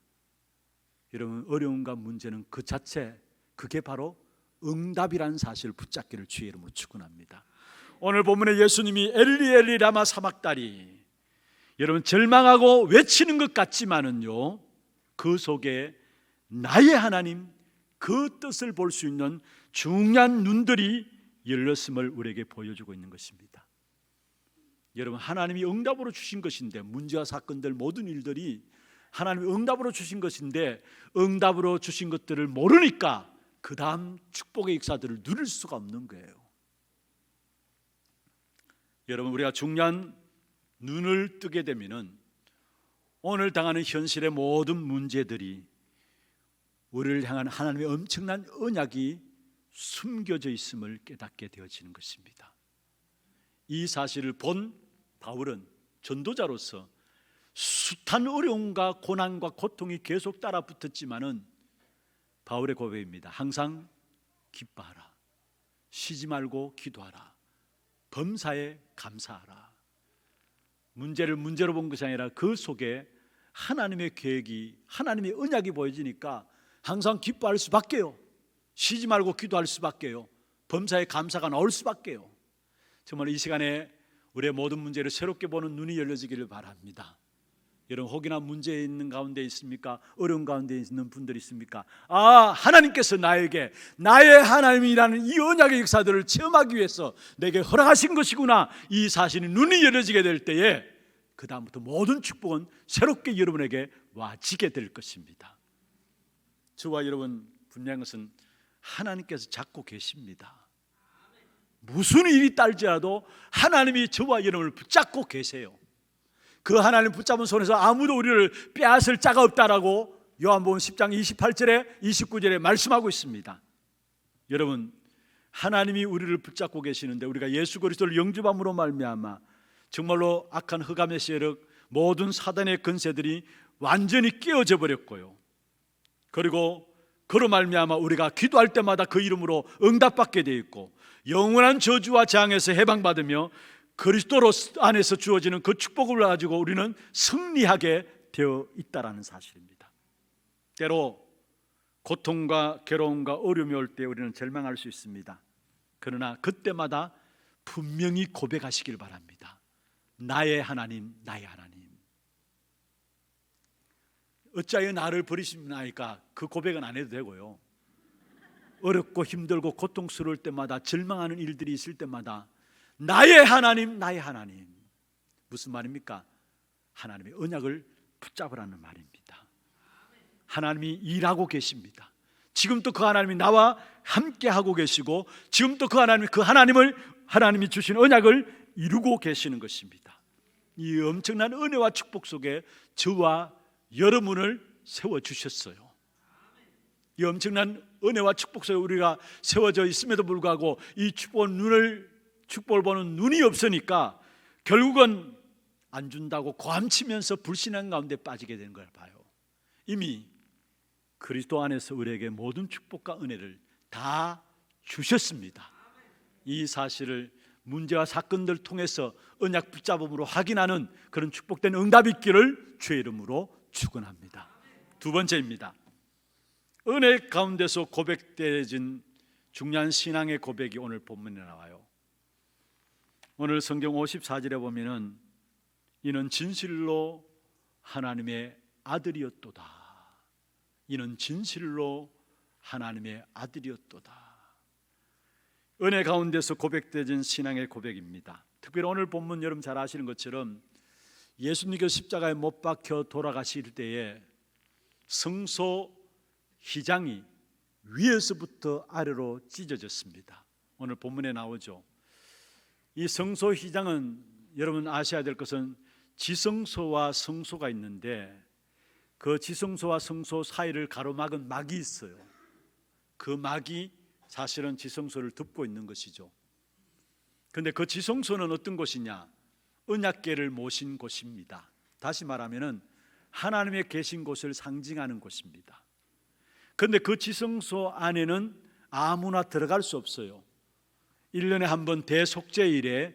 여러분, 어려움과 문제는 그 자체, 그게 바로 응답이라는 사실을 붙잡기를 주의 이름으로 축원합니다. 오늘 본문에 예수님이 엘리 엘리 라마 사박다리, 여러분 절망하고 외치는 것 같지만은요, 그 속에 나의 하나님 그 뜻을 볼 수 있는 중요한 눈들이 열렸음을 우리에게 보여주고 있는 것입니다. 여러분, 하나님이 응답으로 주신 것인데, 문제와 사건들 모든 일들이 하나님이 응답으로 주신 것인데 응답으로 주신 것들을 모르니까 그 다음 축복의 역사들을 누릴 수가 없는 거예요. 여러분, 우리가 중요한 눈을 뜨게 되면은 오늘 당하는 현실의 모든 문제들이 우리를 향한 하나님의 엄청난 언약이 숨겨져 있음을 깨닫게 되어지는 것입니다. 이 사실을 본 바울은 전도자로서 숱한 어려움과 고난과 고통이 계속 따라붙었지만은 바울의 고백입니다. 항상 기뻐하라. 쉬지 말고 기도하라. 범사에 감사하라. 문제를 문제로 본 것이 아니라 그 속에 하나님의 계획이, 하나님의 언약이 보여지니까 항상 기뻐할 수밖에요. 쉬지 말고 기도할 수밖에요. 범사에 감사가 나올 수밖에요. 정말 이 시간에 우리의 모든 문제를 새롭게 보는 눈이 열려지기를 바랍니다. 여러분, 혹이나 문제 있는 가운데 있습니까? 어려운 가운데 있는 분들이 있습니까? 하나님께서 나에게 나의 하나님이라는 이 언약의 역사들을 체험하기 위해서 내게 허락하신 것이구나, 이 사실이 눈이 열려지게 될 때에 그 다음부터 모든 축복은 새롭게 여러분에게 와지게 될 것입니다. 저와 여러분 분명한 것은 하나님께서 잡고 계십니다. 무슨 일이 딸지라도 하나님이 저와 여러분을 붙잡고 계세요. 그 하나님 붙잡은 손에서 아무도 우리를 빼앗을 자가 없다라고 요한복음 10장 28절에 29절에 말씀하고 있습니다. 여러분, 하나님이 우리를 붙잡고 계시는데 우리가 예수 그리스도를 영접함으로 말미암아 정말로 악한 흑암의 세력, 모든 사단의 근세들이 완전히 깨어져 버렸고요. 그리고 그로 말미암아 우리가 기도할 때마다 그 이름으로 응답받게 되어 있고 영원한 저주와 재앙에서 해방받으며 그리스도 안에서 주어지는 그 축복을 가지고 우리는 승리하게 되어 있다라는 사실입니다. 때로 고통과 괴로움과 어려움이 올 때 우리는 절망할 수 있습니다. 그러나 그때마다 분명히 고백하시길 바랍니다. 나의 하나님, 나의 하나님. 어찌하여 나를 버리시나이까? 그 고백은 안 해도 되고요. 어렵고 힘들고 고통스러울 때마다, 절망하는 일들이 있을 때마다 나의 하나님, 나의 하나님. 무슨 말입니까? 하나님의 언약을 붙잡으라는 말입니다. 하나님이 일하고 계십니다. 지금도 그 하나님이 나와 함께 하고 계시고 지금도 그 하나님이 주신 언약을 이루고 계시는 것입니다. 이 엄청난 은혜와 축복 속에 저와 여러분을 세워주셨어요. 이 엄청난 은혜와 축복 속에 우리가 세워져 있음에도 불구하고 이 축복을 보는 눈이 없으니까 결국은 안 준다고 고함치면서 불신앙 가운데 빠지게 되는 걸 봐요. 이미 그리스도 안에서 우리에게 모든 축복과 은혜를 다 주셨습니다. 이 사실을 문제와 사건들 통해서 언약 붙잡음으로 확인하는 그런 축복된 응답이 있기를 주의 이름으로 축원합니다. 두 번째입니다. 은혜 가운데서 고백되어진 중요한 신앙의 고백이 오늘 본문에 나와요. 오늘 성경 54절에 보면은 이는 진실로 하나님의 아들이었도다. 이는 진실로 하나님의 아들이었도다. 은혜 가운데서 고백되어진 신앙의 고백입니다. 특별히 오늘 본문 여러분 잘 아시는 것처럼 예수님께서 십자가에 못 박혀 돌아가실 때에 성소 휘장이 위에서부터 아래로 찢어졌습니다. 오늘 본문에 나오죠. 이 성소 휘장은 여러분 아셔야 될 것은 지성소와 성소가 있는데 그 지성소와 성소 사이를 가로막은 막이 있어요. 그 막이 사실은 지성소를 덮고 있는 것이죠. 그런데 그 지성소는 어떤 곳이냐? 언약궤를 모신 곳입니다. 다시 말하면은 하나님의 계신 곳을 상징하는 곳입니다. 그런데 그 지성소 안에는 아무나 들어갈 수 없어요. 1년에 한 번 대속죄일에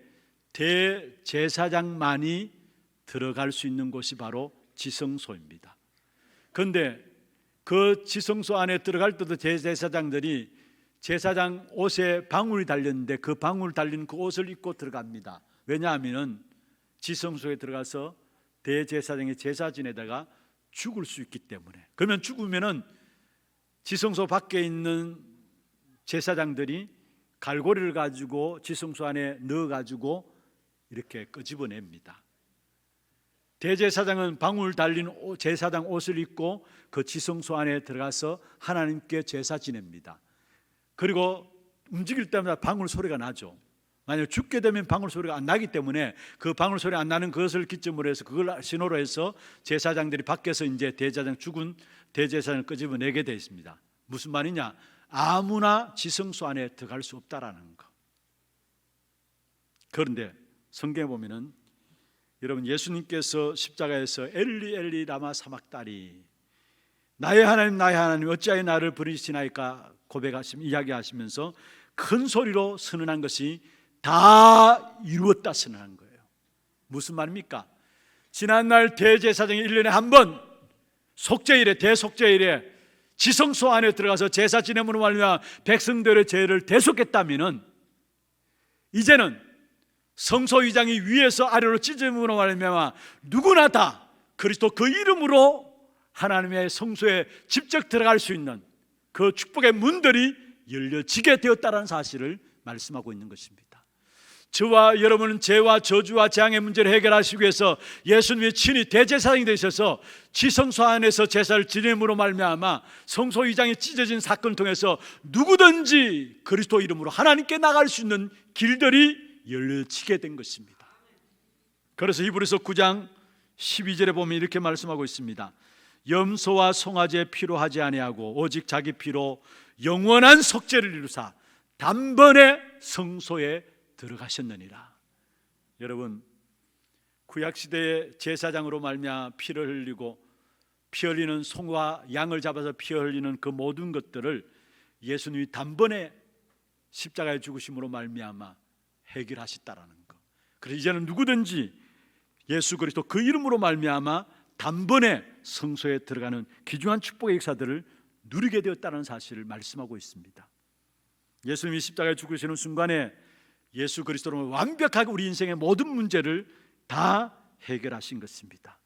대제사장만이 들어갈 수 있는 곳이 바로 지성소입니다. 그런데 그 지성소 안에 들어갈 때도 대제사장들이 제사장 옷에 방울이 달렸는데 그 방울 달린 그 옷을 입고 들어갑니다. 왜냐하면 지성소에 들어가서 대제사장의 제사 지내다가 죽을 수 있기 때문에. 그러면 죽으면은 지성소 밖에 있는 제사장들이 갈고리를 가지고 지성소 안에 넣어 가지고 이렇게 끄집어냅니다. 대제사장은 방울 달린 제사장 옷을 입고 그 지성소 안에 들어가서 하나님께 제사 지냅니다. 그리고 움직일 때마다 방울 소리가 나죠. 만약 죽게 되면 방울 소리가 안 나기 때문에 그 방울 소리 안 나는 것을 기점으로 해서 그걸 신호로 해서 제사장들이 밖에서 이제 죽은 대제사장을 끄집어내게 되어 있습니다. 무슨 말이냐? 아무나 지성소 안에 들어갈 수 없다라는 거. 그런데 성경에 보면은 여러분 예수님께서 십자가에서 엘리 엘리 라마 사막다리 나의 하나님 나의 하나님 어찌하여 나를 버리시나이까 이야기하시면서 큰 소리로 선언한 것이 다 이루었다 선언한 거예요. 무슨 말입니까? 지난날 대제사장이 1년에 한 번 속죄일에 대속죄일에 지성소 안에 들어가서 제사 지냄으로 말미암아 백성들의 죄를 대속했다면은 이제는 성소휘장이 위에서 아래로 찢음으로 말미암아 누구나 다 그리스도 그 이름으로 하나님의 성소에 직접 들어갈 수 있는 그 축복의 문들이 열려지게 되었다는 사실을 말씀하고 있는 것입니다. 저와 여러분은 죄와 저주와 재앙의 문제를 해결하시기 위해서 예수님이 친히 대제사장이 되셔서 지성소 안에서 제사를 지냄으로 말미암아 성소휘장이 찢어진 사건을 통해서 누구든지 그리스도 이름으로 하나님께 나갈 수 있는 길들이 열려지게 된 것입니다. 그래서 히브리서 9장 12절에 보면 이렇게 말씀하고 있습니다. 염소와 송아지의 피로 하지 아니하고 오직 자기 피로 영원한 속죄를 이루사 단번에 성소에 들어가셨느니라. 여러분, 구약시대의 제사장으로 말미암아 피를 흘리고 피 흘리는 송과 양을 잡아서 피 흘리는 그 모든 것들을 예수님이 단번에 십자가에 죽으심으로 말미암아 해결하셨다라는 것. 그래서 이제는 누구든지 예수 그리스도 그 이름으로 말미암아 단번에 성소에 들어가는 귀중한 축복의 역사들을 누리게 되었다는 사실을 말씀하고 있습니다. 예수님이 십자가에 죽으시는 순간에 예수 그리스도로 완벽하게 우리 인생의 모든 문제를 다 해결하신 것입니다.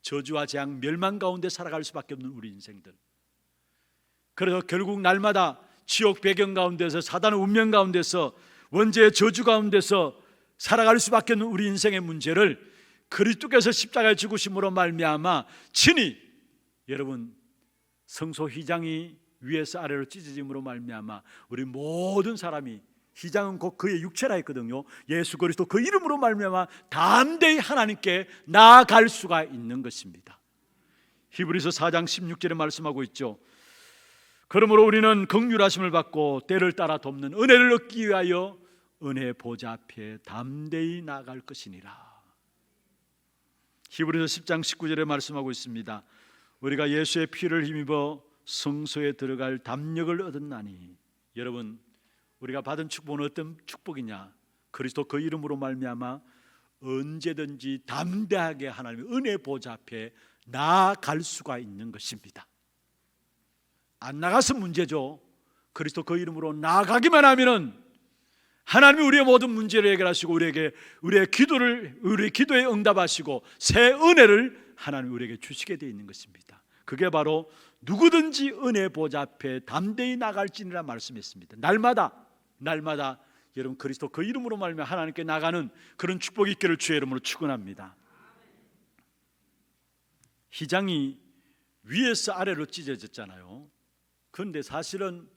저주와 재앙, 멸망 가운데 살아갈 수밖에 없는 우리 인생들. 그래서 결국 날마다 지옥 배경 가운데서 사단의 운명 가운데서 원죄의 저주 가운데서 살아갈 수밖에 없는 우리 인생의 문제를 그리스도께서 십자가에 죽으심으로 말미암아 친히 여러분 성소 휘장이 위에서 아래로 찢어짐으로 말미암아 우리 모든 사람이 휘장은 곧 그의 육체라 했거든요. 예수 그리스도 그 이름으로 말미암아 담대히 하나님께 나아갈 수가 있는 것입니다. 히브리서 4장 16절에 말씀하고 있죠. 그러므로 우리는 긍휼하심을 받고 때를 따라 돕는 은혜를 얻기 위하여 은혜 보좌 앞에 담대히 나아갈 것이니라. 히브리서 10장 19절에 말씀하고 있습니다. 우리가 예수의 피를 힘입어 성소에 들어갈 담력을 얻었나니. 여러분, 우리가 받은 축복은 어떤 축복이냐? 그리스도 그 이름으로 말미암아 언제든지 담대하게 하나님의 은혜 보좌 앞에 나아갈 수가 있는 것입니다. 안 나가서 문제죠. 그리스도 그 이름으로 나아가기만 하면은 하나님이 우리의 모든 문제를 해결하시고 우리의 기도에 응답하시고 새 은혜를 하나님이 우리에게 주시게 되어 있는 것입니다. 그게 바로 누구든지 은혜 보좌 앞에 담대히 나갈지니라 말씀했습니다. 날마다 여러분 그리스도 그 이름으로 말미암아 하나님께 나가는 그런 축복이 있기를 주의 이름으로 축원합니다. 휘장이 위에서 아래로 찢어졌잖아요. 그런데 사실은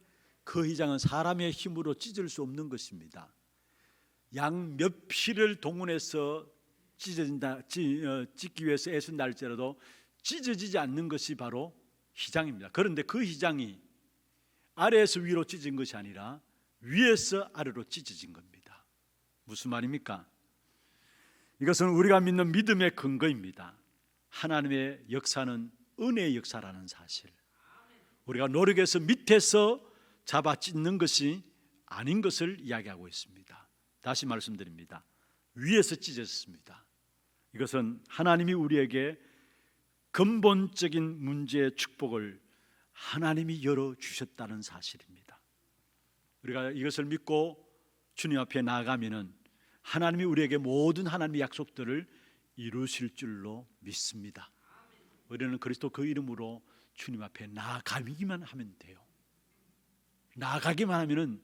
그 휘장은 사람의 힘으로 찢을 수 없는 것입니다. 양 몇 피를 동원해서 찢기 위해서 애쓴다 할지라도 찢어지지 않는 것이 바로 휘장입니다. 그런데 그 휘장이 아래에서 위로 찢은 것이 아니라 위에서 아래로 찢어진 겁니다. 무슨 말입니까? 이것은 우리가 믿는 믿음의 근거입니다. 하나님의 역사는 은혜의 역사라는 사실. 우리가 노력해서 밑에서 잡아 찢는 것이 아닌 것을 이야기하고 있습니다. 다시 말씀드립니다. 위에서 찢어졌습니다. 이것은 하나님이 우리에게 근본적인 문제의 축복을 하나님이 열어주셨다는 사실입니다. 우리가 이것을 믿고 주님 앞에 나아가면은 하나님이 우리에게 모든 하나님의 약속들을 이루실 줄로 믿습니다. 우리는 그리스도 그 이름으로 주님 앞에 나아가기만 하면 돼요. 나아가기만 하면은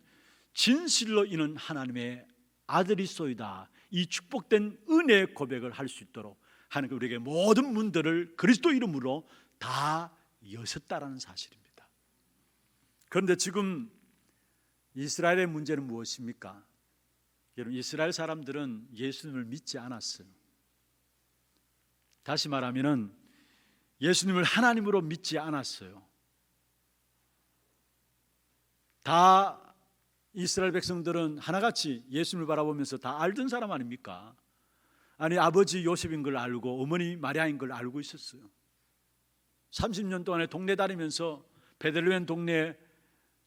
진실로 이는 하나님의 아들이소이다. 이 축복된 은혜의 고백을 할 수 있도록 하나님께 우리에게 모든 문들을 그리스도 이름으로 다 여셨다라는 사실입니다. 그런데 지금 이스라엘의 문제는 무엇입니까? 여러분, 이스라엘 사람들은 예수님을 믿지 않았어요. 다시 말하면은 예수님을 하나님으로 믿지 않았어요. 다 이스라엘 백성들은 하나같이 예수님을 바라보면서 다 알던 사람 아닙니까? 아니, 아버지 요셉인 걸 알고 어머니 마리아인 걸 알고 있었어요. 30년 동안에 동네 다니면서 베들레헴 동네에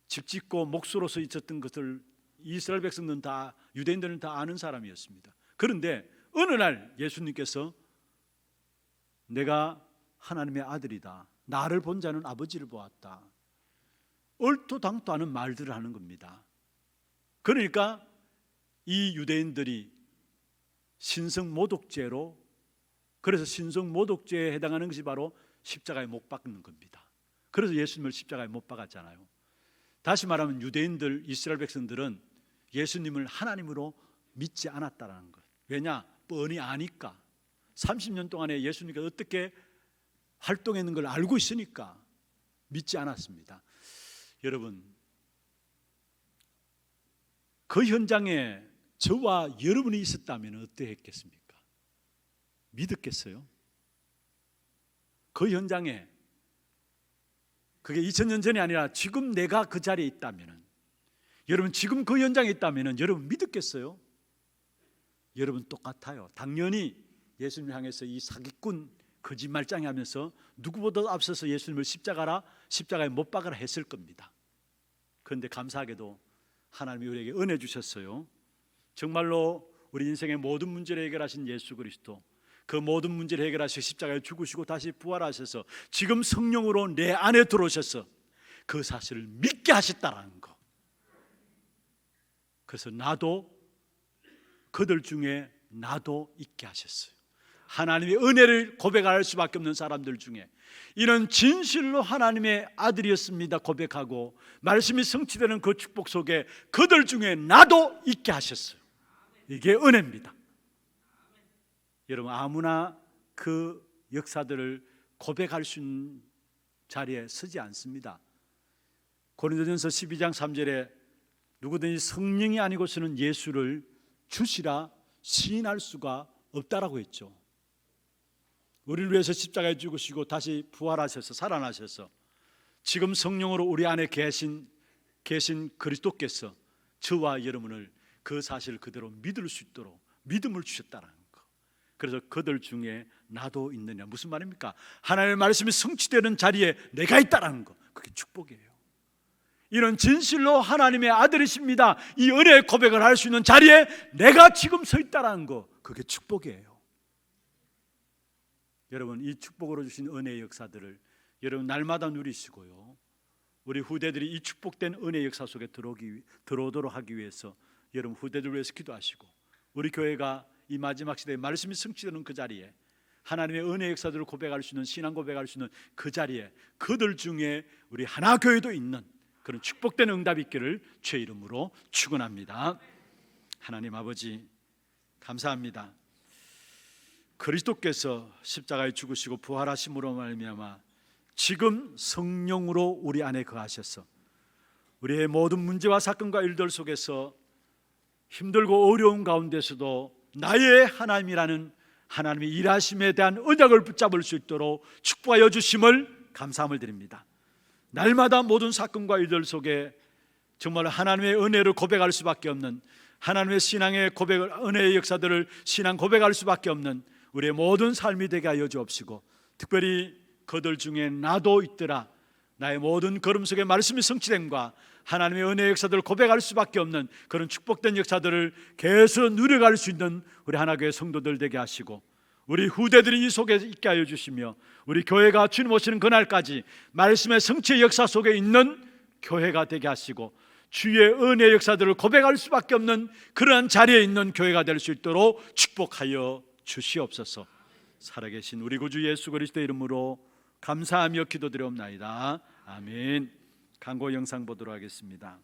집 짓고 목수로서 있었던 것을 이스라엘 백성들은 다, 유대인들은 다 아는 사람이었습니다. 그런데 어느 날 예수님께서 내가 하나님의 아들이다, 나를 본 자는 아버지를 보았다, 얼토당토 않은 말들을 하는 겁니다. 그러니까 이 유대인들이 신성모독죄로, 그래서 신성모독죄에 해당하는 것이 바로 십자가에 못 박는 겁니다. 그래서 예수님을 십자가에 못 박았잖아요. 다시 말하면 유대인들, 이스라엘 백성들은 예수님을 하나님으로 믿지 않았다는 것. 왜냐? 뻔히 아니까. 30년 동안에 예수님께서 어떻게 활동했는 걸 알고 있으니까 믿지 않았습니다. 여러분, 그 현장에 저와 여러분이 있었다면 어떠했겠습니까? 믿었겠어요? 그 현장에, 그게 2000년 전이 아니라 지금 내가 그 자리에 있다면, 여러분 지금 그 현장에 있다면 여러분 믿었겠어요? 여러분 똑같아요. 당연히 예수님을 향해서 이 사기꾼 거짓말장이 하면서 누구보다 앞서서 예수님을 십자가에 못 박아라 했을 겁니다. 그런데 감사하게도 하나님이 우리에게 은혜 주셨어요. 정말로 우리 인생의 모든 문제를 해결하신 예수 그리스도, 그 모든 문제를 해결하시고 십자가에 죽으시고 다시 부활하셔서 지금 성령으로 내 안에 들어오셔서 그 사실을 믿게 하셨다는 거. 그래서 나도, 그들 중에 나도 있게 하셨어요. 하나님의 은혜를 고백할 수밖에 없는 사람들 중에 이는 진실로 하나님의 아들이었습니다 고백하고 말씀이 성취되는 그 축복 속에 그들 중에 나도 있게 하셨어요. 이게 은혜입니다. 여러분 아무나 그 역사들을 고백할 수 있는 자리에 서지 않습니다. 고린도전서 12장 3절에 누구든지 성령이 아니고서는 예수를 주시라 시인할 수가 없다라고 했죠. 우리를 위해서 십자가에 죽으시고 다시 부활하셔서 살아나셔서 지금 성령으로 우리 안에 계신 그리스도께서 저와 여러분을 그 사실을 그대로 믿을 수 있도록 믿음을 주셨다는 거. 그래서 그들 중에 나도 있느냐, 무슨 말입니까? 하나님의 말씀이 성취되는 자리에 내가 있다는 거, 그게 축복이에요. 이런 진실로 하나님의 아들이십니다, 이 은혜의 고백을 할 수 있는 자리에 내가 지금 서 있다는 거, 그게 축복이에요. 여러분 이 축복으로 주신 은혜의 역사들을 여러분 날마다 누리시고요, 우리 후대들이 이 축복된 은혜의 역사 속에 들어오도록 하기 위해서 여러분 후대들 위해서 기도하시고, 우리 교회가 이 마지막 시대에 말씀이 성취되는 그 자리에 하나님의 은혜의 역사들을 고백할 수 있는, 신앙 고백할 수 있는 그 자리에 그들 중에 우리 하나교회도 있는 그런 축복된 응답이 있기를 주의 이름으로 축원합니다. 하나님 아버지 감사합니다. 그리스도께서 십자가에 죽으시고 부활하심으로 말미암아 지금 성령으로 우리 안에 거하셔서 우리의 모든 문제와 사건과 일들 속에서 힘들고 어려운 가운데서도 나의 하나님이라는 하나님의 일하심에 대한 언약을 붙잡을 수 있도록 축복하여 주심을 감사함을 드립니다. 날마다 모든 사건과 일들 속에 정말 하나님의 은혜를 고백할 수밖에 없는, 하나님의 신앙의 고백을, 은혜의 역사들을 신앙 고백할 수밖에 없는 우리의 모든 삶이 되게 하여 주옵시고, 특별히 그들 중에 나도 있더라, 나의 모든 걸음 속에 말씀이 성취됨과 하나님의 은혜의 역사들을 고백할 수밖에 없는 그런 축복된 역사들을 계속 누려갈 수 있는 우리 하나교회 성도들 되게 하시고, 우리 후대들이 이 속에 있게 하여 주시며, 우리 교회가 주님 오시는 그날까지 말씀의 성취의 역사 속에 있는 교회가 되게 하시고, 주의 은혜의 역사들을 고백할 수밖에 없는 그러한 자리에 있는 교회가 될 수 있도록 축복하여 주시옵소서. 살아계신 우리 구주 예수 그리스도의 이름으로 감사하며 기도드리옵나이다. 아멘. 광고 영상 보도록 하겠습니다.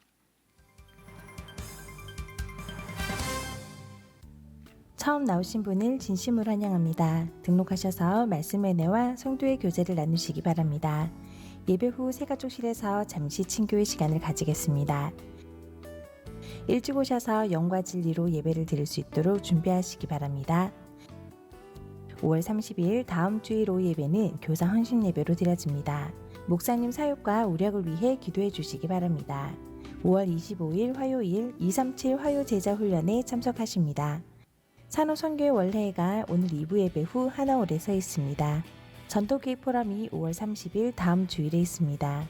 처음 나오신 분을 진심으로 환영합니다. 등록하셔서 말씀의 은혜와 성도의 교제를 나누시기 바랍니다. 예배 후 새가족실에서 잠시 친교의 시간을 가지겠습니다. 일찍 오셔서 영과 진리로 예배를 드릴 수 있도록 준비하시기 바랍니다. 5월 30일 다음 주일 오후 예배는 교사 헌신 예배로 드려집니다. 목사님 사역과 우력을 위해 기도해 주시기 바랍니다. 5월 25일 화요일 237 화요 제자 훈련에 참석하십니다. 산호 선교회 원례회가 오늘 2부 예배 후 하나홀에 서 있습니다. 전도교회 포럼이 5월 30일 다음 주일에 있습니다.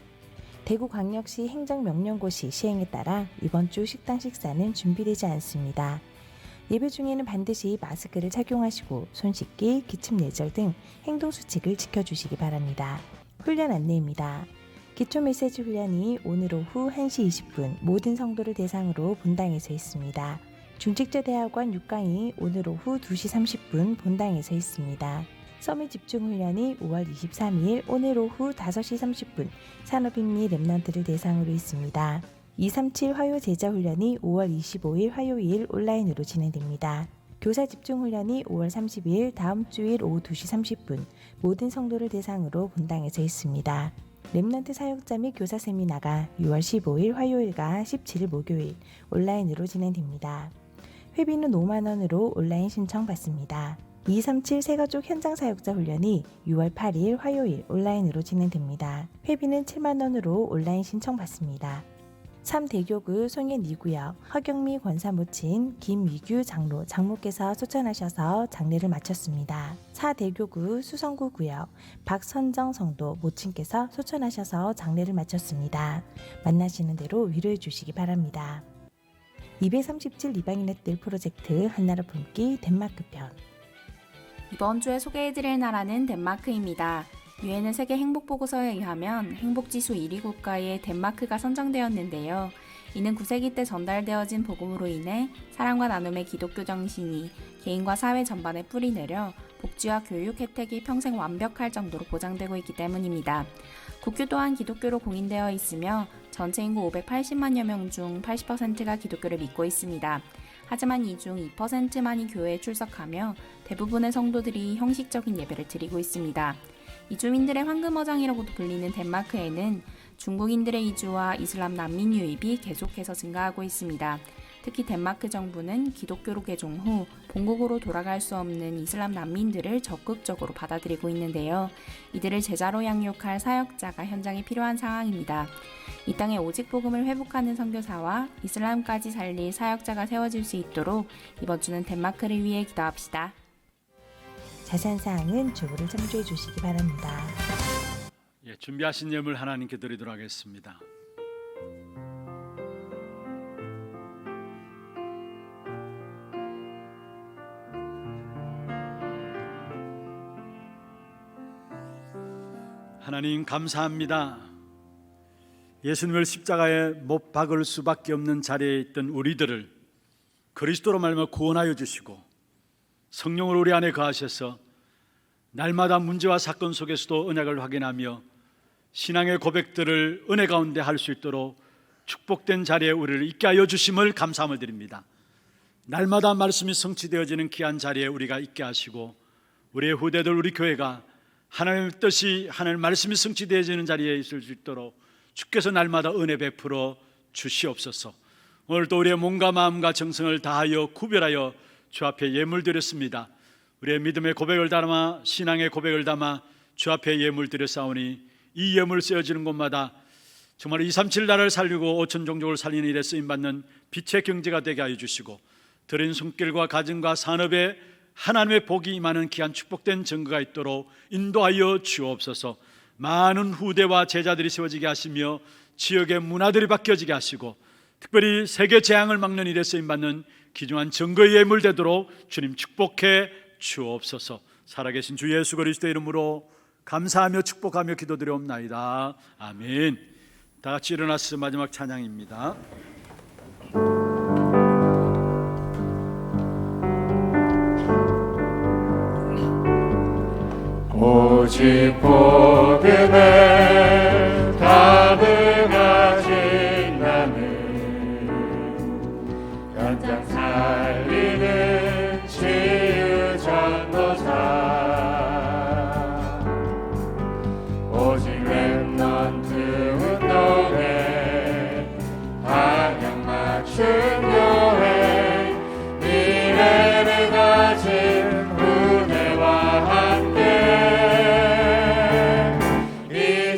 대구광역시 행정명령고시 시행에 따라 이번 주 식당 식사는 준비되지 않습니다. 예배 중에는 반드시 마스크를 착용하시고 손 씻기, 기침 예절 등 행동수칙을 지켜주시기 바랍니다. 훈련 안내입니다. 기초 메시지 훈련이 오늘 오후 1시 20분 모든 성도를 대상으로 본당에서 있습니다. 중직자대학원 6강이 오늘 오후 2시 30분 본당에서 있습니다. 서밋 집중훈련이 5월 23일 오늘 오후 5시 30분 산업인 및 랩런트를 대상으로 있습니다. 237 화요 제자훈련이 5월 25일 화요일 온라인으로 진행됩니다. 교사 집중훈련이 5월 30일 다음 주일 오후 2시 30분 모든 성도를 대상으로 본당에서 있습니다. 랩런트 사역자 및 교사 세미나가 6월 15일 화요일과 17일 목요일 온라인으로 진행됩니다. 회비는 5만 원으로 온라인 신청 받습니다. 237 새가족 현장 사역자 훈련이 6월 8일 화요일 온라인으로 진행됩니다. 회비는 7만 원으로 온라인 신청 받습니다. 3대교구 송현 2구역 허경미 권사 모친 김위규 장로 장모께서 소천하셔서 장례를 마쳤습니다. 4대교구 수성구 구역 박선정 성도 모친께서 소천하셔서 장례를 마쳤습니다. 만나시는 대로 위로해 주시기 바랍니다. 237 이방인의 뜰 프로젝트 한나라 품기 덴마크 편. 이번 주에 소개해드릴 나라는 덴마크입니다. 유엔의 세계 행복보고서에 의하면 행복지수 1위 국가에 덴마크가 선정되었는데요. 이는 9세기 때 전달되어진 복음으로 인해 사랑과 나눔의 기독교 정신이 개인과 사회 전반에 뿌리내려 복지와 교육 혜택이 평생 완벽할 정도로 보장되고 있기 때문입니다. 국교 또한 기독교로 공인되어 있으며 전체 인구 580만여 명 중 80%가 기독교를 믿고 있습니다. 하지만 이 중 2%만이 교회에 출석하며 대부분의 성도들이 형식적인 예배를 드리고 있습니다. 이주민들의 황금어장이라고도 불리는 덴마크에는 중국인들의 이주와 이슬람 난민 유입이 계속해서 증가하고 있습니다. 특히 덴마크 정부는 기독교로 개종 후 본국으로 돌아갈 수 없는 이슬람 난민들을 적극적으로 받아들이고 있는데요. 이들을 제자로 양육할 사역자가 현장에 필요한 상황입니다. 이 땅에 오직 복음을 회복하는 선교사와 이슬람까지 살릴 사역자가 세워질 수 있도록 이번 주는 덴마크를 위해 기도합시다. 자세한 사항은 주보를 참조해 주시기 바랍니다. 준비하신 예물 하나님께 드리도록 하겠습니다. 하나님 감사합니다. 예수님을 십자가에 못 박을 수밖에 없는 자리에 있던 우리들을 그리스도로 말미암아 구원하여 주시고 성령으로 우리 안에 거하셔서 날마다 문제와 사건 속에서도 언약을 확인하며 신앙의 고백들을 은혜 가운데 할 수 있도록 축복된 자리에 우리를 있게 하여 주심을 감사함을 드립니다. 날마다 말씀이 성취되어지는 귀한 자리에 우리가 있게 하시고 우리의 후대들 우리 교회가 하나님의 뜻이 하나님의 말씀이 성취되어지는 자리에 있을 수 있도록 주께서 날마다 은혜 베풀어 주시옵소서. 오늘도 우리의 몸과 마음과 정성을 다하여 구별하여 주 앞에 예물 드렸습니다. 우리의 믿음의 고백을 담아 신앙의 고백을 담아 주 앞에 예물 드렸사오니 이 예물 쓰여지는 곳마다 정말 237 나라를 살리고 5천 종족을 살리는 일에 쓰임받는 빛의 경제가 되게 하여 주시고 드린 손길과 가정과 산업에 하나님의 복이 임하는 귀한 축복된 증거가 있도록 인도하여 주옵소서. 많은 후대와 제자들이 세워지게 하시며 지역의 문화들이 바뀌어지게 하시고 특별히 세계 재앙을 막는 일에 쓰임받는 귀중한 증거의 예물 되도록 주님 축복해 주옵소서. 살아계신 주 예수 그리스도의 이름으로 감사하며 축복하며 기도드리옵나이다. 아멘. 다 같이 일어나서 마지막 찬양입니다. 오직 복음에 답을 가진 나는 현장 살리는 치유 전도사 오직 랩넌트 운동에 방향 맞춘 교회 미래를 가진 후대와 함께 이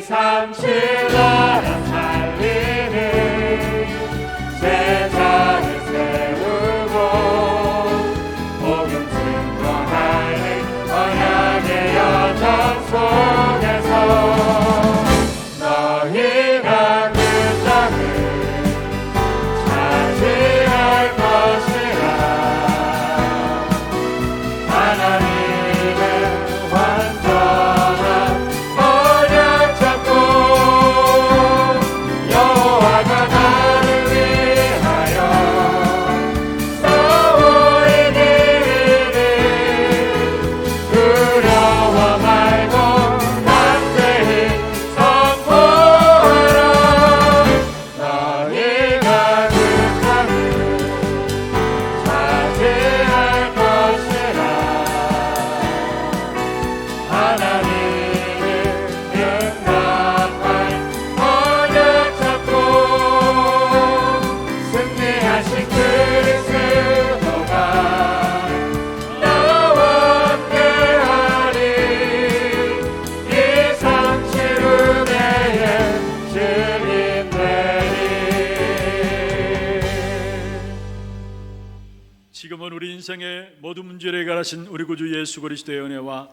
지금은 우리 인생의 모든 문제를 해결하신 우리 구주 예수 그리스도의 은혜와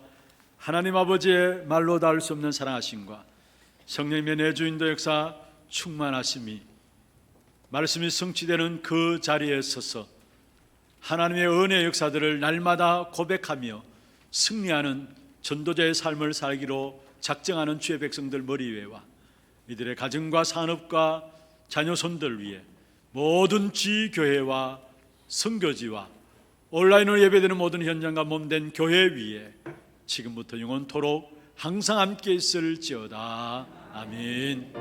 하나님 아버지의 말로 닿을 수 없는 사랑하심과 성령님의 내주인도 역사 충만하심이 말씀이 성취되는 그 자리에 서서 하나님의 은혜의 역사들을 날마다 고백하며 승리하는 전도자의 삶을 살기로 작정하는 주의 백성들 머리 위에와 이들의 가정과 산업과 자녀손들 위해 모든 지교회와 선교지와 온라인으로 예배되는 모든 현장과 몸된 교회 위에 지금부터 영원토록 항상 함께 있을지어다. 아멘.